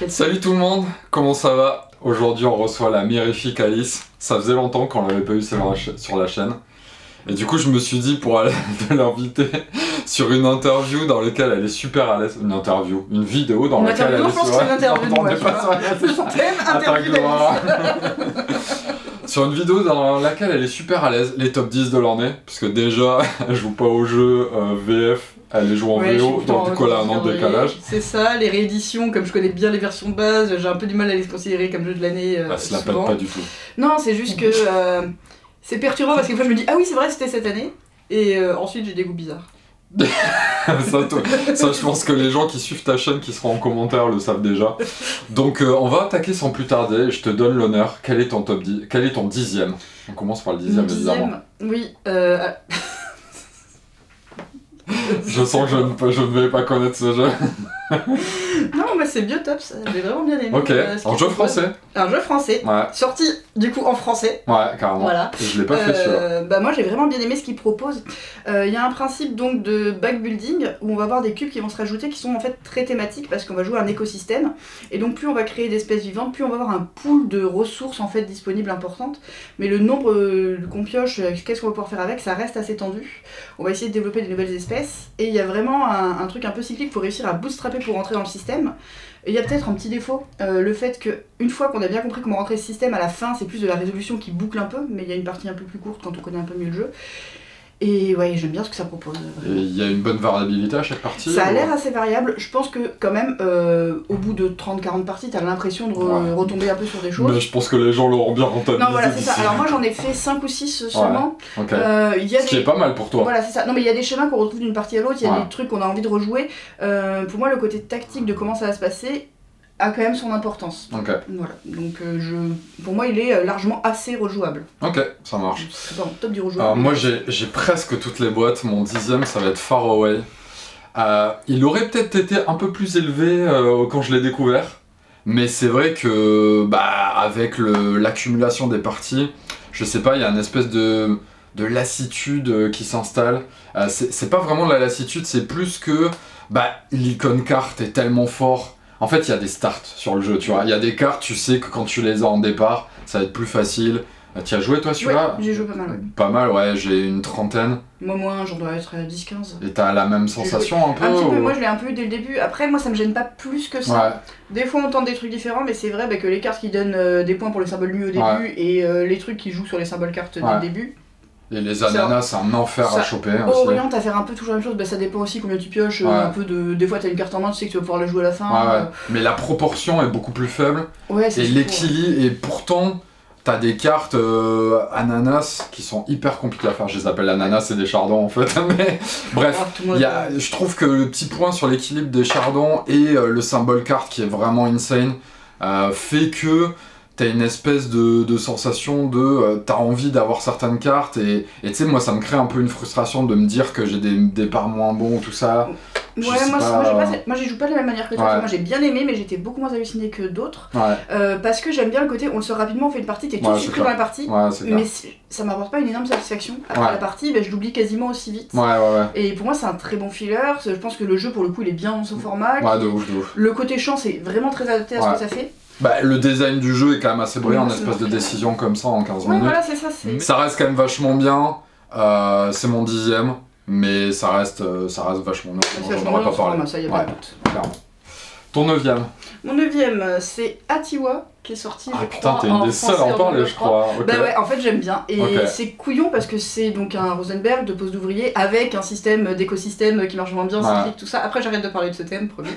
Salut tout le monde, comment ça va? Aujourd'hui on reçoit la mirifique Alice. Ça faisait longtemps qu'on l'avait pas eu sur la chaîne. Et du coup je me suis dit pour aller de l'inviter sur une interview dans laquelle elle est super à l'aise. Une vidéo dans laquelle elle est super à l'aise. Sur une vidéo dans laquelle elle est super à l'aise, les top 10 de l'année, parce que déjà elle joue pas au jeu VF, elle joue en VO, donc du coup elle a un an de décalage. C'est ça, les rééditions, comme je connais bien les versions de base, j'ai un peu du mal à les considérer comme jeu de l'année. Bah, ça la pète pas du tout. Non, c'est juste que c'est perturbant parce que des fois je me dis ah oui c'est vrai c'était cette année, et ensuite j'ai des goûts bizarres. ça je pense que les gens qui suivent ta chaîne qui seront en commentaire le savent déjà. Donc on va attaquer sans plus tarder, je te donne l'honneur. Quel est ton top 10? Quel est ton 10e? On commence par le 10e évidemment. Oui, je sens que je ne vais pas connaître ce jeu. Non, moi c'est Biotops, j'ai vraiment bien aimé. Ok, un jeu français. Un jeu français, ouais. Sorti du coup en français. Ouais, carrément. Voilà. Et je l'ai pas fait celui-là. Bah moi j'ai vraiment bien aimé ce qu'il propose. Il y a un principe donc de backbuilding où on va avoir des cubes qui vont se rajouter qui sont en fait très thématiques parce qu'on va jouer un écosystème. Et donc plus on va créer d'espèces vivantes, plus on va avoir un pool de ressources en fait disponibles importantes. Mais le nombre qu'on pioche, qu'est-ce qu'on va pouvoir faire avec, ça reste assez tendu. On va essayer de développer des nouvelles espèces. Et il y a vraiment un truc un peu cyclique pour réussir à bootstrapper pour rentrer dans le système. Et il y a peut-être un petit défaut, le fait que une fois qu'on a bien compris comment rentrer ce système, à la fin c'est plus de la résolution qui boucle un peu, mais il y a une partie un peu plus courte quand on connaît un peu mieux le jeu. Et ouais, j'aime bien ce que ça propose. Et il y a une bonne variabilité à chaque partie? Ça a l'air assez variable, je pense que quand même, au bout de 30-40 parties, t'as l'impression de retomber un peu sur des choses. Mais je pense que les gens l'auront bien rentabilisé. Non voilà, c'est ça. Alors moi j'en ai fait 5 ou 6 seulement. Ouais. Okay. Ce qui est pas mal pour toi. Voilà, c'est ça. Non mais il y a des schémas qu'on retrouve d'une partie à l'autre, il y a des trucs qu'on a envie de rejouer. Pour moi le côté tactique de comment ça va se passer a quand même son importance. Ok. Voilà, donc pour moi il est largement assez rejouable. Ok, ça marche. C'est pas en top du rejouable. Alors moi j'ai presque toutes les boîtes, mon 10e ça va être Far Away. Il aurait peut-être été un peu plus élevé quand je l'ai découvert, mais c'est vrai que avec l'accumulation des parties, je sais pas, il y a une espèce de lassitude qui s'installe. C'est pas vraiment de la lassitude, c'est plus que l'icône carte est tellement fort. En fait, il y a des starts sur le jeu, tu vois. Il y a des cartes, tu sais que quand tu les as en départ, ça va être plus facile. Tu as joué toi celui-là? Oui, j'ai joué pas mal, ouais. Pas mal, ouais, j'ai une trentaine. Moi moins, j'en dois être 10-15. Et t'as la même sensation un peu? Un petit peu, moi je l'ai un peu eu dès le début. Après, moi ça me gêne pas plus que ça. Ouais. Des fois on tente des trucs différents, mais c'est vrai que les cartes qui donnent des points pour les symboles nus au début et les trucs qui jouent sur les symboles cartes dès le début. Et les ananas, c'est un enfer à choper. Oriente à faire un peu toujours la même chose, ça dépend aussi combien tu pioches. Un peu des fois t'as une carte en main, tu sais que tu vas pouvoir la jouer à la fin. Mais la proportion est beaucoup plus faible. Ouais, et l'équilibre, et pourtant t'as des cartes ananas qui sont hyper compliquées à faire. Je les appelle ananas et des chardons en fait. Mais bref, je trouve que le petit point sur l'équilibre des chardons et le symbole carte qui est vraiment insane fait que t'as une espèce de sensation de t'as envie d'avoir certaines cartes et tu sais moi ça me crée un peu une frustration de me dire que j'ai des départs moins bons tout ça. Ouais, moi j'y joue pas de la même manière que toi. Moi j'ai bien aimé mais j'étais beaucoup moins hallucinée que d'autres. Parce que j'aime bien le côté on le sort rapidement, on fait une partie, t'es tout de suite pris dans la partie. Mais ça m'apporte pas une énorme satisfaction. Après la partie, je l'oublie quasiment aussi vite. Et pour moi c'est un très bon filler. Je pense que le jeu pour le coup il est bien dans son format. De ouf, de ouf. Le côté champ c'est vraiment très adapté à ce que ça fait. Le design du jeu est quand même assez brillant, une espèce de décision comme ça en 15 minutes. Voilà, c'est ça. Ça reste quand même vachement bien, c'est mon 10e, mais ça reste vachement bien. J'en aurais pas parlé. Ça, y a pas de doute. Clairement. Ton 9e? Mon 9e, c'est Atiwa, qui est sorti, je putain, crois, t'es une des seules à en parler, je crois. Bah ouais, en fait j'aime bien. Et c'est couillon parce que c'est donc un Rosenberg de pose d'ouvrier avec un système d'écosystème qui marche vraiment bien, cyclique, tout ça. Après j'arrête de parler de ce thème, promis.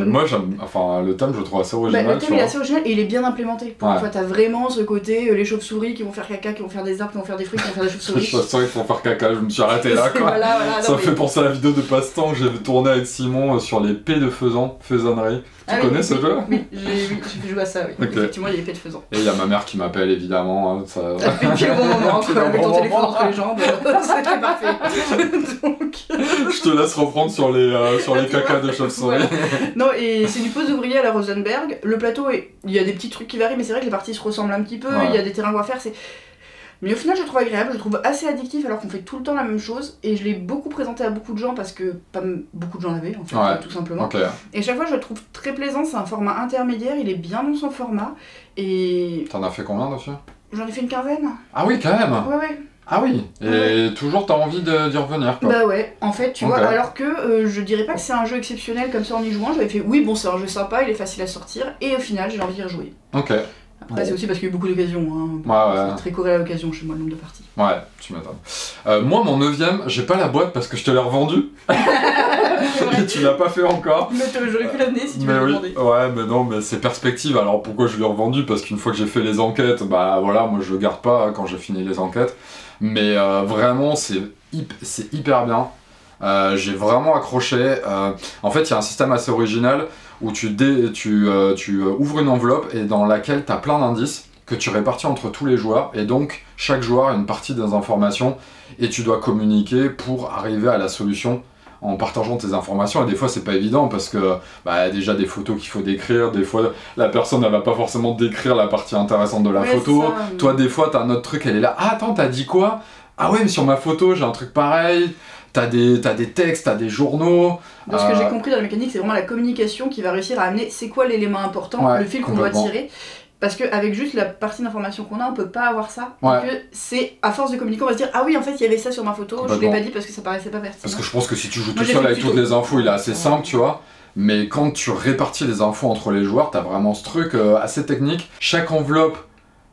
Moi j'aime, le thème je le trouve assez original. Le thème il est assez original et il est bien implémenté. Pour une fois t'as vraiment ce côté, les chauves-souris qui vont faire caca, qui vont faire des arbres, qui vont faire des fruits, qui vont faire des chauves-souris. Je sens qu'ils vont faire caca, je me suis arrêté là quoi. Ça me fait penser à la vidéo de passe-temps que j'ai tourné avec Simon sur les P de faisannerie. Tu connais ce jeu? Oui, j'ai joué à ça, oui. Effectivement, il y a l'épée de faisan. Et il y a ma mère qui m'appelle évidemment. Ça fait un bon moment, avec ton téléphone entre les jambes, c'était parfait. Donc... Je te laisse reprendre sur les cacas de chauve-souris. Non, et c'est du pose d'ouvrier à la Rosenberg. Le plateau, il y a des petits trucs qui varient, mais c'est vrai que les parties se ressemblent un petit peu, il y a des terrains à faire. Mais au final, je le trouve agréable, je le trouve assez addictif alors qu'on fait tout le temps la même chose. Et je l'ai beaucoup présenté à beaucoup de gens parce que pas beaucoup de gens l'avaient, en fait, tout simplement. Okay. Et chaque fois, je le trouve très plaisant, c'est un format intermédiaire, il est bien dans son format. Et. T'en as fait combien dessus? J'en ai fait une quinzaine. Ah oui, quand même. Ouais. Ah oui, et toujours t'as envie d'y revenir quoi. Bah ouais, en fait, tu vois, alors que je dirais pas que c'est un jeu exceptionnel comme ça en y jouant, j'avais fait oui, bon, c'est un jeu sympa, il est facile à sortir, et au final, j'ai envie d'y rejouer. Ok. Après, c'est aussi parce qu'il y a eu beaucoup d'occasions, hein. C'est très corrélé à l'occasion chez moi, le nombre de parties. Ouais, tu m'étonnes. Moi, mon 9ème, j'ai pas la boîte parce que je te l'ai revendu. Et tu l'as pas fait encore. Mais j'aurais pu l'amener si tu m'avais demandé. Ouais, mais non, mais c'est perspective. Alors pourquoi je l'ai revendu? Parce qu'une fois que j'ai fait les enquêtes, bah voilà, moi je le garde pas quand j'ai fini les enquêtes. Mais vraiment, c'est hyper bien. J'ai vraiment accroché. En fait, il y a un système assez original où tu ouvres une enveloppe et dans laquelle tu as plein d'indices que tu répartis entre tous les joueurs. Et donc, chaque joueur a une partie des informations et tu dois communiquer pour arriver à la solution en partageant tes informations. Et des fois, c'est pas évident parce que déjà des photos qu'il faut décrire, des fois la personne elle va pas forcément décrire la partie intéressante de la photo. Ça, toi, des fois, t'as un autre truc, elle est là. Ah, attends, t'as dit quoi? Ah ouais, mais sur ma photo, j'ai un truc pareil. T'as des textes, t'as des journaux. De ce que j'ai compris dans la mécanique, c'est vraiment la communication qui va réussir à amener c'est quoi l'élément important, le fil qu'on doit tirer. Parce qu'avec juste la partie d'information qu'on a, on peut pas avoir ça. Et que c'est à force de communiquer, on va se dire ah oui, en fait, il y avait ça sur ma photo, je l'ai pas dit parce que ça paraissait pas pertinent. Parce que je pense que si tu joues tout seul avec toutes les infos, il est assez simple, tu vois. Mais quand tu répartis les infos entre les joueurs, t'as vraiment ce truc assez technique. Chaque enveloppe,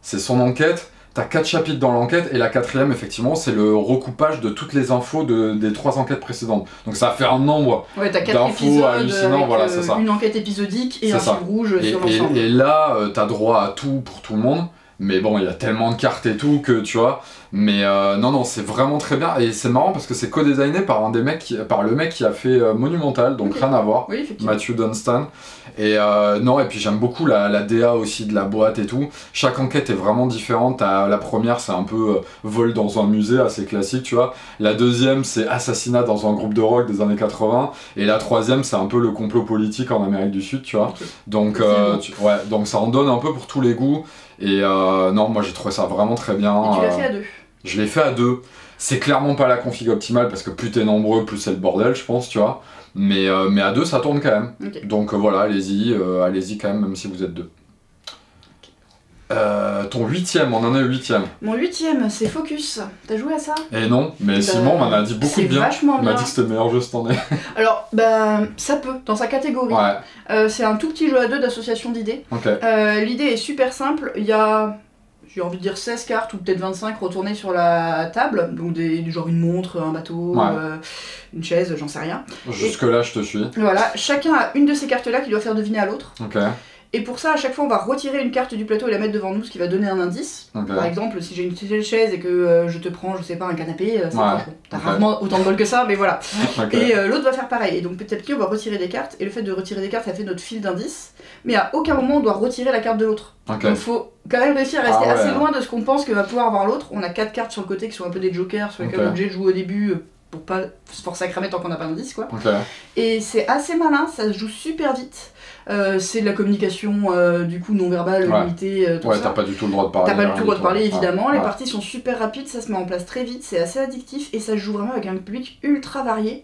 c'est son enquête. T'as 4 chapitres dans l'enquête et la 4e, effectivement, c'est le recoupage de toutes les infos des 3 enquêtes précédentes. Donc ça fait un nombre d'infos hallucinants, voilà, c'est ça. Une enquête épisodique et un fil rouge sur l'ensemble. Et là, t'as droit à tout pour tout le monde. Mais bon, il y a tellement de cartes et tout que tu vois. Mais non, c'est vraiment très bien. Et c'est marrant parce que c'est co-designé par le mec qui a fait Monumental, donc rien à voir. Oui, Matthew Dunstan. Et non, et puis j'aime beaucoup la DA aussi de la boîte et tout. Chaque enquête est vraiment différente. La première, c'est un peu vol dans un musée, assez classique, tu vois. La deuxième, c'est assassinat dans un groupe de rock des années 80. Et la troisième, c'est un peu le complot politique en Amérique du Sud, tu vois. Donc, donc ça en donne un peu pour tous les goûts. Et non, moi j'ai trouvé ça vraiment très bien. Et tu l'as fait à 2? Je l'ai fait à 2. C'est clairement pas la config optimale parce que plus t'es nombreux, plus c'est le bordel, je pense, tu vois. Mais à 2, ça tourne quand même. Okay. Donc voilà, allez-y quand même si vous êtes 2. Ton 8ème, on en est au 8ème. Mon 8ème, c'est Focus. T'as joué à ça? Et non, mais Simon m'en a dit beaucoup de bien. Vachement bien. Il m'a dit que c'était le meilleur jeu cette année. Alors, ça peut, dans sa catégorie. C'est un tout petit jeu à 2 d'association d'idées. L'idée est super simple. Il y a, j'ai envie de dire 16 cartes ou peut-être 25 retournées sur la table. Donc genre une montre, un bateau, une chaise, j'en sais rien. Jusque-là, je te suis. Voilà, chacun a une de ces cartes-là qu'il doit faire deviner à l'autre. Et pour ça, à chaque fois, on va retirer une carte du plateau et la mettre devant nous, ce qui va donner un indice. Par exemple, si j'ai une chaise et que je te prends, je sais pas, un canapé, t'as rarement autant de bol que ça, mais voilà. Et l'autre va faire pareil. Et donc petit à petit, on va retirer des cartes. Et le fait de retirer des cartes, ça fait notre fil d'indices. Mais à aucun moment, on doit retirer la carte de l'autre. Donc il faut quand même réussir à rester assez loin de ce qu'on pense que va pouvoir avoir l'autre. On a 4 cartes sur le côté qui sont un peu des jokers, sur lesquels on est obligé de jouer au début pour pas se forcer à cramer tant qu'on n'a pas d'indice, quoi. Et c'est assez malin, ça se joue super vite. C'est de la communication du coup non verbale, limitée, tout ça. T'as pas du tout le droit de parler. T'as pas du tout le droit de parler, évidemment. Les parties sont super rapides, ça se met en place très vite, c'est assez addictif et ça se joue vraiment avec un public ultra varié.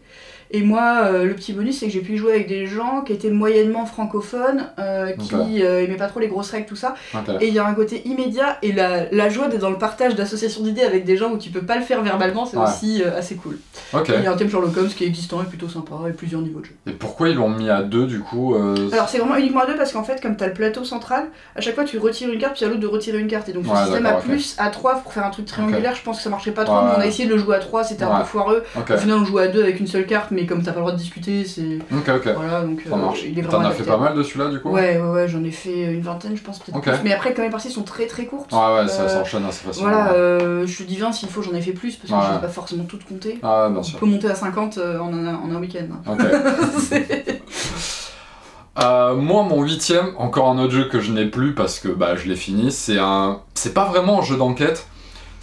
Et moi, le petit bonus, c'est que j'ai pu jouer avec des gens qui étaient moyennement francophones, qui aimaient pas trop les grosses règles, tout ça. Et il y a un côté immédiat, et la joie d'être dans le partage d'associations d'idées avec des gens où tu peux pas le faire verbalement, c'est aussi assez cool. Et il y a un thème Sherlock Holmes qui est existant et plutôt sympa, et plusieurs niveaux de jeu. Et pourquoi ils l'ont mis à 2 du coup Alors c'est vraiment uniquement à 2 parce qu'en fait, comme t'as le plateau central, à chaque fois tu retires une carte, puis à l'autre de retirer une carte. Et donc le système à plus, à 3 pour faire un truc triangulaire, je pense que ça marchait pas trop, mais on a essayé de le jouer à 3, c'était un peu foireux. Au final, on joue à 2 avec une seule carte, mais comme t'as pas le droit de discuter, c'est. Voilà, donc ça marche. Il est vraiment. T'en as fait pas mal dessus là du coup? Ouais, j'en ai fait une vingtaine, je pense, peut-être plus. Mais après, quand les parties sont très très courtes. Ça s'enchaîne assez facilement. Voilà, je te dis 20 s'il faut, j'en ai fait plus parce que je vais pas forcément toutes compter. Bien sûr. On peut monter à 50 en un week-end. Moi, mon 8ème, encore un autre jeu que je n'ai plus parce que je l'ai fini, c'est pas vraiment un jeu d'enquête.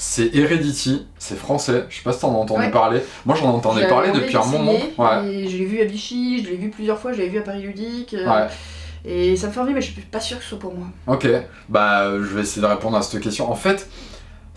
C'est Heredity, c'est français, je sais pas si t'en as entendu parler. Moi j'en entendais parler depuis un moment. Et je l'ai vu à Vichy, je l'ai vu plusieurs fois, je l'avais vu à Paris Ludique. Et ça me fait envie, mais je suis pas sûre que ce soit pour moi. Je vais essayer de répondre à cette question. En fait,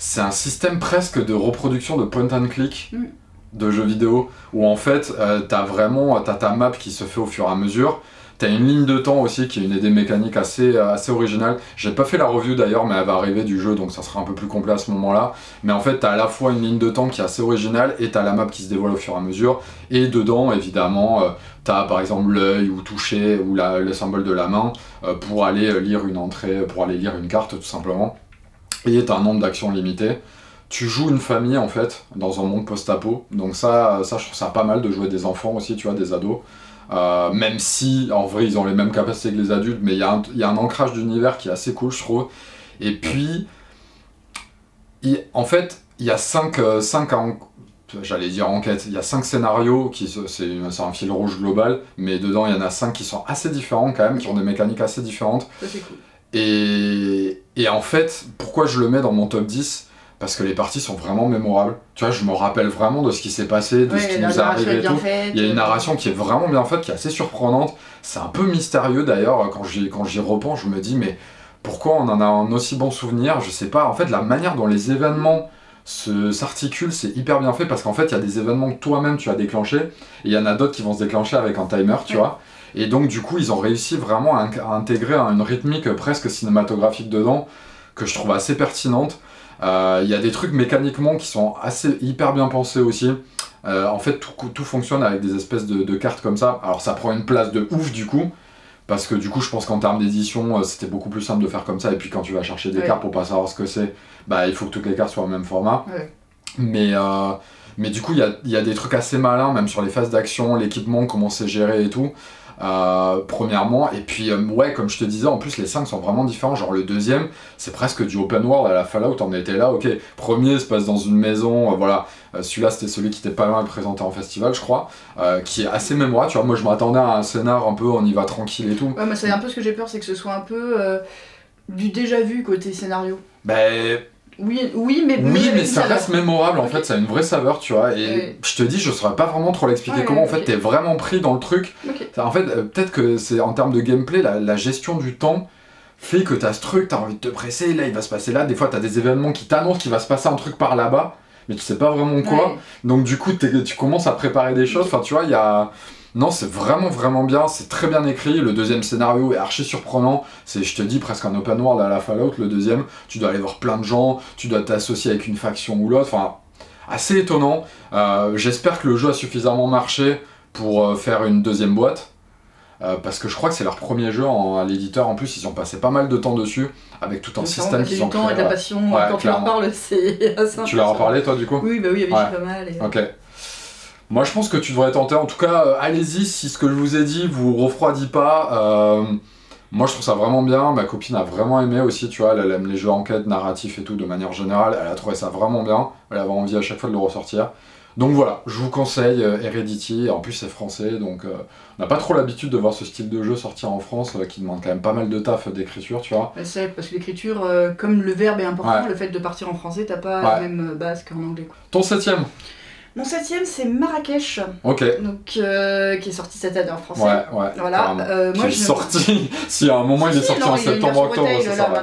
c'est un système presque de reproduction de point and click Mm. de jeux vidéo, où en fait, t'as ta map qui se fait au fur et à mesure. T'as une ligne de temps aussi qui est une idée mécanique assez originale. J'ai pas fait la review d'ailleurs, mais elle va arriver du jeu, donc ça sera un peu plus complet à ce moment-là. Mais en fait, t'as à la fois une ligne de temps qui est assez originale et t'as la map qui se dévoile au fur et à mesure. Et dedans, évidemment, t'as par exemple l'œil ou toucher ou le symbole de la main pour aller lire une entrée, pour aller lire une carte tout simplement. Et t'as un nombre d'actions limité. Tu joues une famille en fait dans un monde post-apo. Donc ça, je trouve ça pas mal de jouer des enfants aussi, tu vois, des ados. Même si en vrai ils ont les mêmes capacités que les adultes, mais il y a un ancrage d'univers qui est assez cool, je trouve. Et puis, en fait, il y a 5 j'allais dire enquêtes, il y a 5 scénarios, c'est un fil rouge global, mais dedans il y en a 5 qui sont assez différents quand même, qui ont des mécaniques assez différentes. Ça c'est cool. Et en fait, pourquoi je le mets dans mon top 10 ? Parce que les parties sont vraiment mémorables. Tu vois, je me rappelle vraiment de ce qui s'est passé, de ce qui nous est arrivé et tout. Il y a une narration qui est vraiment bien faite, qui est assez surprenante. C'est un peu mystérieux d'ailleurs, quand j'y repense, je me dis, mais pourquoi on en a un aussi bon souvenir ? Je sais pas, en fait, la manière dont les événements s'articulent, c'est hyper bien fait, parce qu'en fait, il y a des événements que toi-même tu as déclenchés, et il y en a d'autres qui vont se déclencher avec un timer, tu vois. Et donc, du coup, ils ont réussi vraiment à intégrer une rythmique presque cinématographique dedans, que je trouve assez pertinente. Il y a des trucs mécaniquement qui sont hyper bien pensés aussi. En fait, tout fonctionne avec des espèces de cartes comme ça. Alors ça prend une place de ouf du coup, parce que du coup je pense qu'en termes d'édition, c'était beaucoup plus simple de faire comme ça. Et puis quand tu vas chercher des cartes pour pas savoir ce que c'est, bah il faut que toutes les cartes soient au même format. Mais du coup il y a des trucs assez malins, même sur les phases d'action, l'équipement, comment c'est géré et tout. Premièrement, et puis ouais, comme je te disais, en plus les 5 sont vraiment différents. Genre le deuxième, c'est presque du open world à la Fallout, on était là, ok. Premier se passe dans une maison, voilà. Celui-là c'était celui qui était pas mal présenté en festival, je crois, qui est assez mémorable. Tu vois, moi je m'attendais à un scénar un peu on y va tranquille et tout. Ouais, mais c'est un peu ce que j'ai peur, c'est que ce soit un peu du déjà vu côté scénario. Oui, mais ça reste mémorable en fait, ça a une vraie saveur, tu vois. Et je te dis, je saurais pas vraiment trop l'expliquer comment en fait t'es vraiment pris dans le truc. En fait, peut-être que c'est en termes de gameplay, la gestion du temps fait que t'as ce truc, t'as envie de te presser, là il va se passer là. Des fois t'as des événements qui t'annoncent qu'il va se passer un truc par là-bas, mais tu sais pas vraiment quoi. Donc du coup tu commences à préparer des choses, enfin tu vois, il y a. Non, c'est vraiment vraiment bien, c'est très bien écrit, le deuxième scénario est archi surprenant, c'est, je te dis, presque un open world à la Fallout, le deuxième, tu dois aller voir plein de gens, tu dois t'associer avec une faction ou l'autre, enfin, assez étonnant. J'espère que le jeu a suffisamment marché pour faire une deuxième boîte, parce que je crois que c'est leur premier jeu à l'éditeur, en plus ils ont passé pas mal de temps dessus, avec tout un système qu'ils ont créé. Du temps et de la passion, quand tu leur parles, c'est assez Tu leur as parlé toi du coup ? Oui, bah oui, il y avait pas mal. Ok. Moi je pense que tu devrais tenter, en tout cas allez-y si ce que je vous ai dit vous refroidit pas. Moi je trouve ça vraiment bien, ma copine a vraiment aimé aussi, tu vois, elle aime les jeux enquête, narratifs et tout de manière générale, elle a trouvé ça vraiment bien, elle avait envie à chaque fois de le ressortir. Donc voilà, je vous conseille Heredity, en plus c'est français, donc on n'a pas trop l'habitude de voir ce style de jeu sortir en France, qui demande quand même pas mal de taf d'écriture, tu vois. C'est parce que l'écriture, comme le verbe est important, le fait de partir en français, t'as pas la même base qu'en anglais. Ton 7ème ? Mon 7ème, c'est Marrakech, donc, qui est sorti cette année en français. Ouais, voilà. Moi, il est sorti, si à un moment il est sorti en septembre-octobre, c'est ça.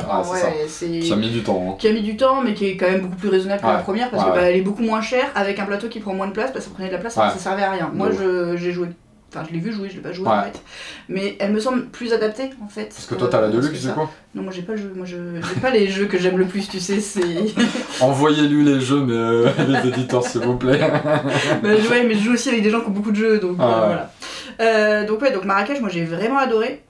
Qui a mis du temps. Qui a mis du temps, mais qui est quand même beaucoup plus raisonnable que la première, parce que elle est beaucoup moins chère, avec un plateau qui prend moins de place, parce que ça prenait de la place, ça servait à rien. Moi, j'ai joué. Enfin, je l'ai vu jouer, je l'ai pas joué en fait. Mais elle me semble plus adaptée en fait. Parce que toi t'as la Deluxe du coup ? Non, moi j'ai pas le jeu. Moi j'ai pas les jeux que j'aime le plus, tu sais, c'est. Envoyez-lui les jeux, mais les éditeurs s'il vous plaît. Mais je joue aussi avec des gens qui ont beaucoup de jeux, donc voilà. Donc Marrakech, moi j'ai vraiment adoré.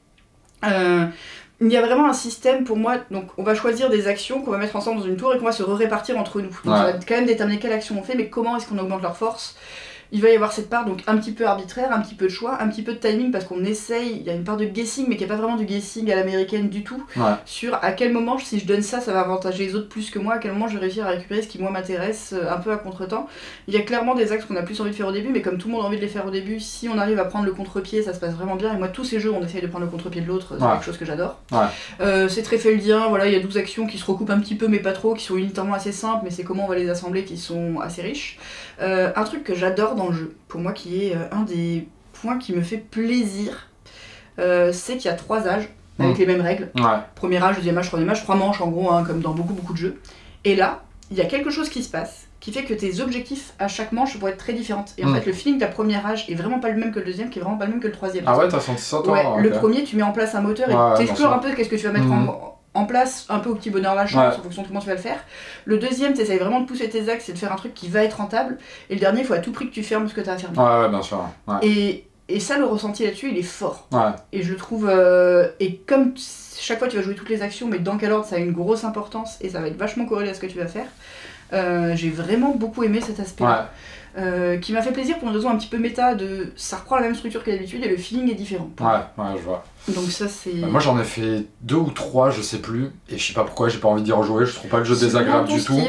Il y a vraiment un système pour moi, donc on va choisir des actions qu'on va mettre ensemble dans une tour et qu'on va se répartir entre nous. Donc on va quand même déterminer quelle action on fait, mais comment est-ce qu'on augmente leur force. Il va y avoir cette part donc un petit peu arbitraire, un petit peu de choix, un petit peu de timing parce qu'on essaye, il y a une part de guessing mais qui n'est pas vraiment du guessing à l'américaine du tout, sur à quel moment si je donne ça, ça va avantager les autres plus que moi, à quel moment je vais réussir à récupérer ce qui moi m'intéresse un peu à contre-temps. Il y a clairement des axes qu'on a plus envie de faire au début, mais comme tout le monde a envie de les faire au début, si on arrive à prendre le contre-pied, ça se passe vraiment bien, et moi tous ces jeux on essaye de prendre le contre-pied de l'autre, c'est quelque chose que j'adore. C'est très feldien, voilà, il y a 12 actions qui se recoupent un petit peu mais pas trop, qui sont unitairement assez simples, mais c'est comment on va les assembler qui sont assez riches. Un truc que j'adore dans le jeu, pour moi qui est un des points qui me fait plaisir, c'est qu'il y a 3 âges avec les mêmes règles. Premier âge, deuxième âge, troisième âge, 3 manches en gros, comme dans beaucoup de jeux. Et là, il y a quelque chose qui se passe qui fait que tes objectifs à chaque manche vont être très différents. Et en fait, le feeling de ta première âge est vraiment pas le même que le deuxième, qui est vraiment pas le même que le troisième. Ah ouais, t'as senti ça toi? Ouais, Okay. le premier, tu mets en place un moteur et t'explores un peu qu'est-ce que tu vas mettre en place, un peu au petit bonheur la chance, en fonction de comment tu vas le faire. Le deuxième, t'essayes vraiment de pousser tes axes et de faire un truc qui va être rentable. Et le dernier, il faut à tout prix que tu fermes ce que t'as à fermer. Ouais, bien sûr. Ouais. Et ça, le ressenti là-dessus, il est fort. Ouais. Et je le trouve... et comme chaque fois tu vas jouer toutes les actions, mais dans quel ordre, ça a une grosse importance et ça va être vachement corrélé à ce que tu vas faire. J'ai vraiment beaucoup aimé cet aspect-là. Qui m'a fait plaisir pour une raison un petit peu méta de ça reprend la même structure que d'habitude et le feeling est différent. Ouais, je vois. Donc ça c'est... moi j'en ai fait 2 ou 3, je sais plus, et je sais pas pourquoi j'ai pas envie d'y rejouer, je trouve pas le jeu désagréable du tout.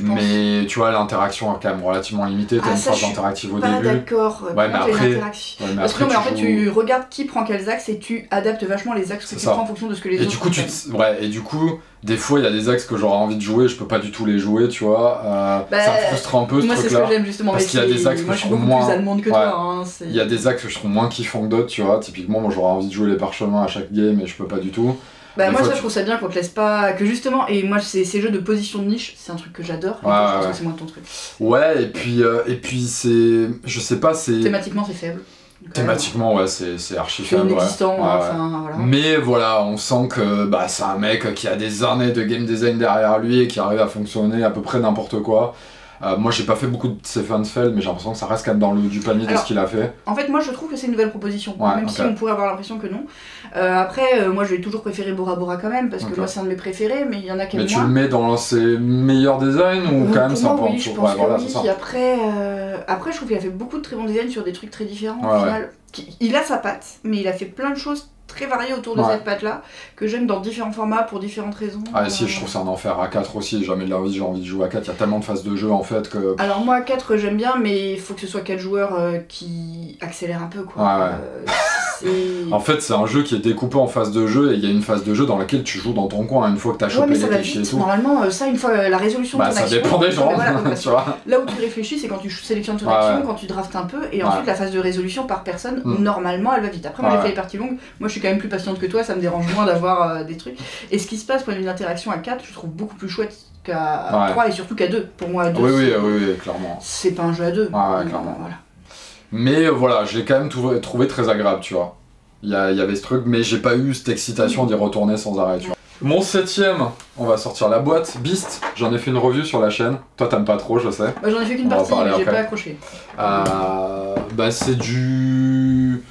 Mais tu vois, l'interaction est quand même relativement limitée, t'as une phase interactive au début. D'accord, ouais, mais après... Parce que non, mais en fait tu regardes qui prend quels axes et tu adaptes vachement les axes que tu prends en fonction de ce que les autres prennent. Et du coup, des fois il y a des axes que j'aurais envie de jouer, je peux pas du tout les jouer, tu vois. Ça me frustre un peu ce truc-là. Moi c'est ce que j'aime justement, parce qu'il y a des axes que je trouve moins... allemande que toi. Il y a des axes que je trouve moins kiffants que d'autres, tu vois. Typiquement, moi j'aurais envie de jouer les parchemins à chaque game et je peux pas du tout. Bah moi ça je trouve ça bien qu'on te laisse pas... Que justement, et moi ces jeux de position de niche, c'est un truc que j'adore, je pense que c'est moins ton truc. Ouais, et puis c'est... Je sais pas, c'est... Thématiquement c'est faible. Thématiquement, ouais, c'est archi faible. Inexistant, enfin, voilà. Mais voilà, on sent que c'est un mec qui a des années de game design derrière lui et qui arrive à fonctionner à peu près n'importe quoi. Moi j'ai pas fait beaucoup de Stefan mais j'ai l'impression que ça reste quand même dans le haut du panier de ce qu'il a fait. En fait moi je trouve que c'est une nouvelle proposition, même si on pourrait avoir l'impression que non. Après moi je vais toujours préférer Bora Bora quand même, parce que moi c'est un de mes préférés, mais il y en a qui aiment moins. Mais tu le mets dans ses meilleurs designs ou quand même c'est un peu en dessous? Je pense que oui. Après je trouve qu'il a fait beaucoup de très bons designs sur des trucs très différents au final. Il a sa patte, mais il a fait plein de choses très varié autour de cette patte là que j'aime dans différents formats pour différentes raisons. Si, je trouve c'est un enfer à 4 aussi, jamais de la vie j'ai envie de jouer à 4, il y a tellement de phases de jeu en fait que... Alors moi à 4 j'aime bien, mais il faut que ce soit 4 joueurs qui accélèrent un peu quoi. En fait c'est un jeu qui est découpé en phases de jeu et il y a une phase de jeu dans laquelle tu joues dans ton coin une fois que t'as chopé les clichés et tout. Normalement ça une fois la résolution de ton action... ça dépend des gens, tu vois. Là où tu réfléchis c'est quand tu sélectionnes ton action, quand tu draftes un peu et ensuite la phase de résolution par personne, normalement elle va vite. Après moi j'ai fait les parties longues, moi je suis quand même plus patiente que toi, ça me dérange moins d'avoir des trucs. Et ce qui se passe pour une interaction à 4, je trouve beaucoup plus chouette qu'à 3 et surtout qu'à 2. Pour moi à 2, oui, clairement. C'est pas un jeu à 2. Clairement. Voilà. Mais voilà, je l'ai quand même trouvé très agréable, tu vois. Il y avait ce truc, mais j'ai pas eu cette excitation d'y retourner sans arrêt, tu vois. Mon 7ème, on va sortir la boîte, Beast, j'en ai fait une review sur la chaîne. Toi t'aimes pas trop, je sais. J'en ai fait qu'une partie, mais j'ai pas accroché. C'est du...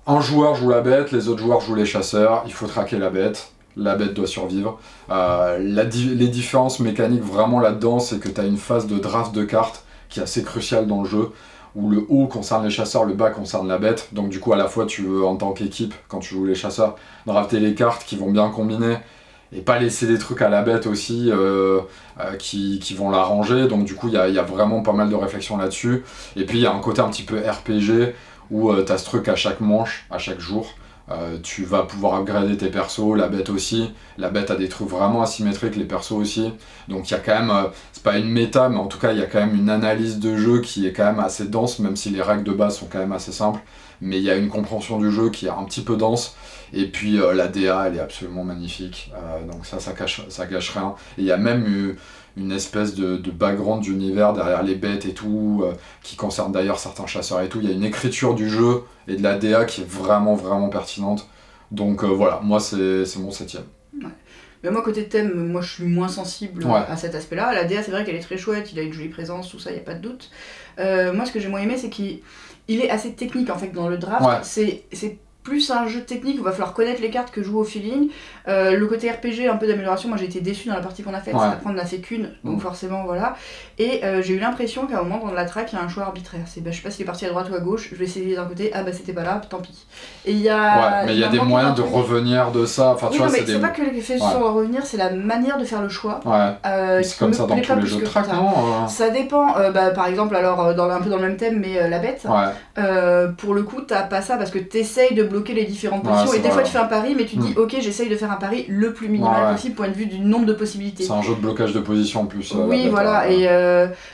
Un joueur joue la bête, les autres joueurs jouent les chasseurs, il faut traquer la bête doit survivre. Les différences mécaniques vraiment là-dedans, c'est que tu as une phase de draft de cartes qui est assez cruciale dans le jeu, où le haut concerne les chasseurs, le bas concerne la bête, donc du coup à la fois tu veux en tant qu'équipe, quand tu joues les chasseurs, drafter les cartes qui vont bien combiner, et pas laisser des trucs à la bête aussi qui vont la ranger, donc du coup il y a vraiment pas mal de réflexion là-dessus. Et puis il y a un côté un petit peu RPG, où t'as ce truc à chaque manche, à chaque jour, tu vas pouvoir upgrader tes persos, la bête aussi. La bête a des trucs vraiment asymétriques, les persos aussi. Donc il y a quand même, c'est pas une méta, mais en tout cas il y a quand même une analyse de jeu qui est quand même assez dense, même si les règles de base sont quand même assez simples. Mais il y a une compréhension du jeu qui est un petit peu dense. Et puis la DA elle est absolument magnifique, donc ça gâche rien. Et il y a même une espèce de background d'univers derrière les bêtes et tout, qui concerne d'ailleurs certains chasseurs et tout. Il y a une écriture du jeu et de la DA qui est vraiment vraiment pertinente. Donc voilà, moi c'est mon 7ème. Ouais. Mais moi côté thème, moi je suis moins sensible à cet aspect là. La DA c'est vrai qu'elle est très chouette, il a une jolie présence, tout ça, il n'y a pas de doute. Moi ce que j'ai moins aimé c'est qu'il est assez technique en fait dans le draft. C'est plus un jeu technique où il va falloir connaître les cartes que jouer au feeling. Le côté RPG, un peu d'amélioration, moi j'ai été déçue dans la partie qu'on a faite, après on n'a fait qu'une, donc forcément voilà. Et j'ai eu l'impression qu'à un moment dans la track il y a un choix arbitraire. Je sais pas s'il est parti à droite ou à gauche, je vais essayer d'un côté, c'était pas là, tant pis. Et il y a... mais il y a des moyens de revenir de ça, enfin tu vois, c'est pas que les faits sur revenir, c'est la manière de faire le choix. C'est comme ça dans tous les jeux de track, non? Ça dépend, par exemple, alors un peu dans le même thème, mais la bête, pour le coup t'as pas ça parce que t'essayes de bloquer les différentes positions. Et des fois, tu fais un pari, mais tu te dis, ok, j'essaye de faire un pari le plus minimal possible, point de vue du nombre de possibilités. C'est un jeu de blocage de position en plus. Oui, voilà. Et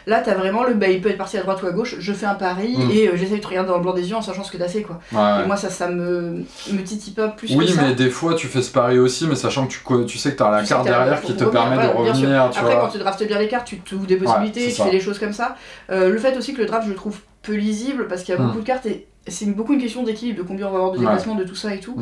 là, t'as vraiment il peut être parti à droite ou à gauche, je fais un pari et j'essaye de te regarder dans le blanc des yeux en sachant ce que t'as fait, quoi. Et moi, ça me titille pas plus que ça. Oui, mais des fois, tu fais ce pari aussi, mais sachant que tu sais que t'as la carte derrière qui te permet de revenir. Après, quand tu draftes bien les cartes, tu t'ouvres des possibilités, tu fais des choses comme ça. Le fait aussi que le draft, je le trouve peu lisible parce qu'il y a beaucoup de cartes et c'est beaucoup une question d'équilibre, de combien on va avoir de déplacement, de tout ça et tout.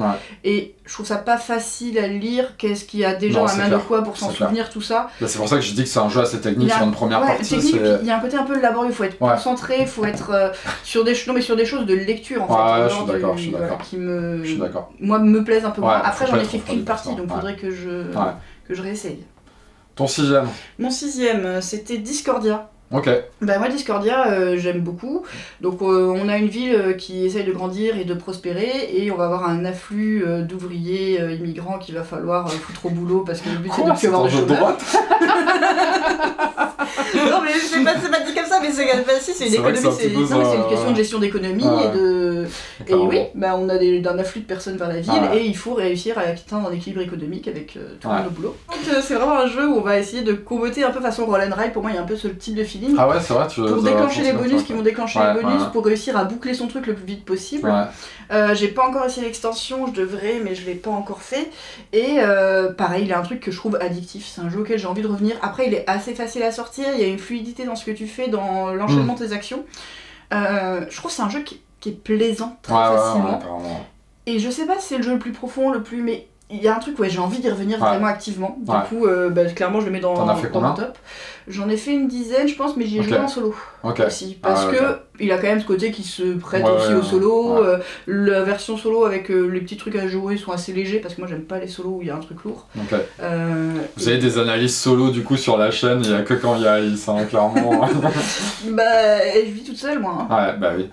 Et je trouve ça pas facile à lire, qu'est-ce qu'il y a déjà dans la main de quoi pour s'en souvenir, tout ça. Bah, c'est pour ça que je dis que c'est un jeu assez technique sur une première partie. Technique, il y a un côté un peu laborieux, il faut être concentré, il faut être sur des choses de lecture en fait. Je suis d'accord, je suis d'accord. Qui moi, me plaisent un peu moins. Après, j'en ai fait qu'une partie, donc faudrait que je réessaye. Ton 6ème? Mon 6ème, c'était Discordia. Ok. Bah moi Discordia j'aime beaucoup, donc on a une ville qui essaye de grandir et de prospérer et on va avoir un afflux d'ouvriers immigrants qu'il va falloir foutre au boulot parce que le but c'est de ne plus avoir de chômeurs. Non mais c'est pas dit comme ça, mais c'est une économie, c'est une question de gestion d'économie et oui, bah on a un afflux de personnes vers la ville et il faut réussir à atteindre un équilibre économique avec tout le monde au boulot. Donc c'est vraiment un jeu où on va essayer de comboter un peu façon roll and ride, pour moi il y a un peu ce type de feeling. Ah ouais, c'est vrai, pour déclencher les bonus qui vont déclencher les bonus pour réussir à boucler son truc le plus vite possible. J'ai pas encore essayé l'extension, je devrais, mais je l'ai pas encore fait. Et pareil, il y a un truc que je trouve addictif, c'est un jeu auquel j'ai envie de revenir. Après, il est assez facile à sortir, il y a une fluidité dans ce que tu fais, dans l'enchaînement de tes actions. Je trouve que c'est un jeu qui est plaisant très facilement. Et je sais pas si c'est le jeu le plus profond, mais il y a un truc, j'ai envie d'y revenir vraiment activement. Du coup, clairement, je le mets dans mon top. J'en ai fait une dizaine, je pense, mais j'y ai joué en solo aussi. Parce que il a quand même ce côté qui se prête aussi au solo. La version solo avec les petits trucs à jouer sont assez légers, parce que moi, j'aime pas les solos où il y a un truc lourd. Vous avez des analyses solo du coup sur la chaîne, il y a que quand il y a Alice, clairement. Je vis toute seule, moi. Ouais, bah oui.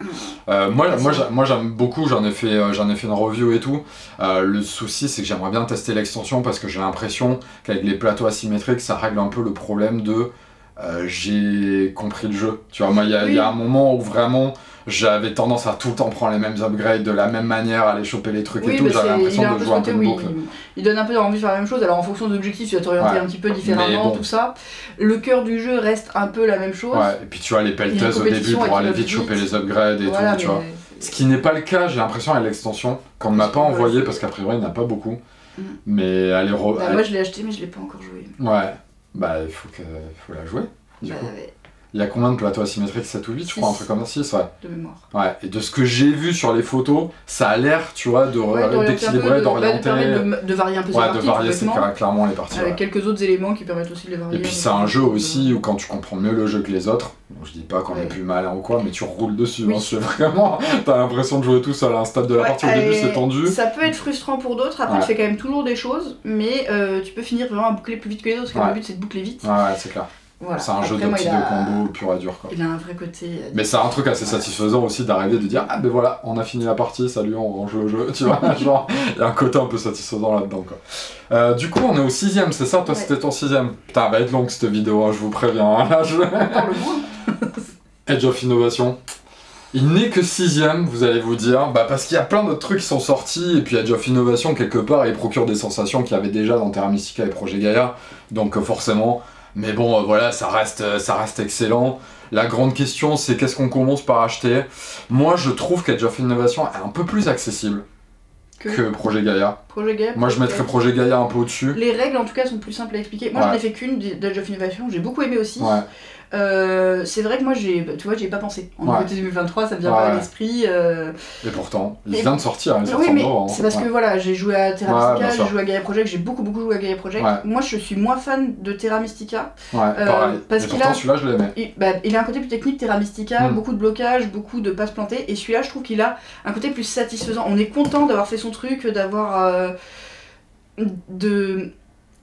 Moi j'aime beaucoup, j'en ai fait une review et tout. Le souci, c'est que j'aimerais bien tester l'extension parce que j'ai l'impression qu'avec les plateaux asymétriques, ça règle un peu le problème de j'ai compris le jeu. Tu vois, moi, il y a un moment où vraiment j'avais tendance à tout le temps prendre les mêmes upgrades de la même manière, aller choper les trucs et tout. J'avais l'impression de jouer un peu une boucle. Il donne un peu envie de faire la même chose. Alors en fonction de l'objectif, tu vas t'orienter un petit peu différemment, tout ça. Le cœur du jeu reste un peu la même chose. Et puis tu vois les pelleteuses au début pour aller vite choper les upgrades et tout, tu vois. Ce qui n'est pas le cas, j'ai l'impression, avec l'extension, qu'on ne m'a pas envoyé parce qu'a priori il n'y en a pas beaucoup. Mais elle est moi je l'ai acheté mais je l'ai pas encore joué. Bah il faut la jouer du coup. Il y a combien de plateaux asymétriques? 7 ou 8 je crois, un truc comme ça, 6 de mémoire. Et de ce que j'ai vu sur les photos, ça a l'air, tu vois, d'équilibrer, d'orienter. De varier un peu ses parties. De varier clairement les parties. Avec quelques autres éléments qui permettent aussi de les varier. Et puis c'est un jeu aussi où quand tu comprends mieux le jeu que les autres, je dis pas qu'on est plus malin ou quoi, mais tu roules dessus, c'est vraiment, t'as l'impression de jouer tout seul à un stade de la partie, au début c'est tendu. Ça peut être frustrant pour d'autres, après tu fais quand même toujours des choses, mais tu peux finir vraiment à boucler plus vite que les autres, parce que le but c'est de boucler vite. C'est clair. C'est un jeu de petits de combo pur et dur quoi. Il a un vrai côté. Mais c'est un truc assez satisfaisant aussi d'arriver de dire ah ben voilà, on a fini la partie, salut, on range le jeu, tu vois, genre il y a un côté un peu satisfaisant là-dedans quoi. Du coup on est au 6ème, c'est ça? Toi c'était ton 6ème? Putain, elle va être longue cette vidéo, je vous préviens. Là, Edge of Innovation. Il n'est que 6ème, vous allez vous dire, parce qu'il y a plein d'autres trucs qui sont sortis, et puis Edge of Innovation, quelque part, il procure des sensations qu'il y avait déjà dans Terra Mystica et Projet Gaia, donc forcément, mais bon, voilà, ça reste excellent. La grande question, c'est qu'est-ce qu'on commence par acheter? Moi, je trouve qu'Edge of Innovation est un peu plus accessible que Projet Gaia. Moi, je mettrais Projet Gaia un peu au-dessus. Les règles, en tout cas, sont plus simples à expliquer. Moi, j'en ai fait qu'une d'Edge of Innovation, j'ai beaucoup aimé aussi. C'est vrai que moi, j'y ai pas pensé. En côté 2023, ça me vient pas à l'esprit. Et pourtant, il vient de sortir. Oui, mais c'est parce que voilà, j'ai joué à Terra Mystica, j'ai joué à Gaia Project, j'ai beaucoup joué à Gaia Project. Moi, je suis moins fan de Terra Mystica. Pareil. Parce et pourtant, celui-là, je l'aimais. Il a un côté plus technique, Terra Mystica, beaucoup de blocage, beaucoup de pas se planter. Et celui-là, je trouve qu'il a un côté plus satisfaisant. On est content d'avoir fait son truc, d'avoir.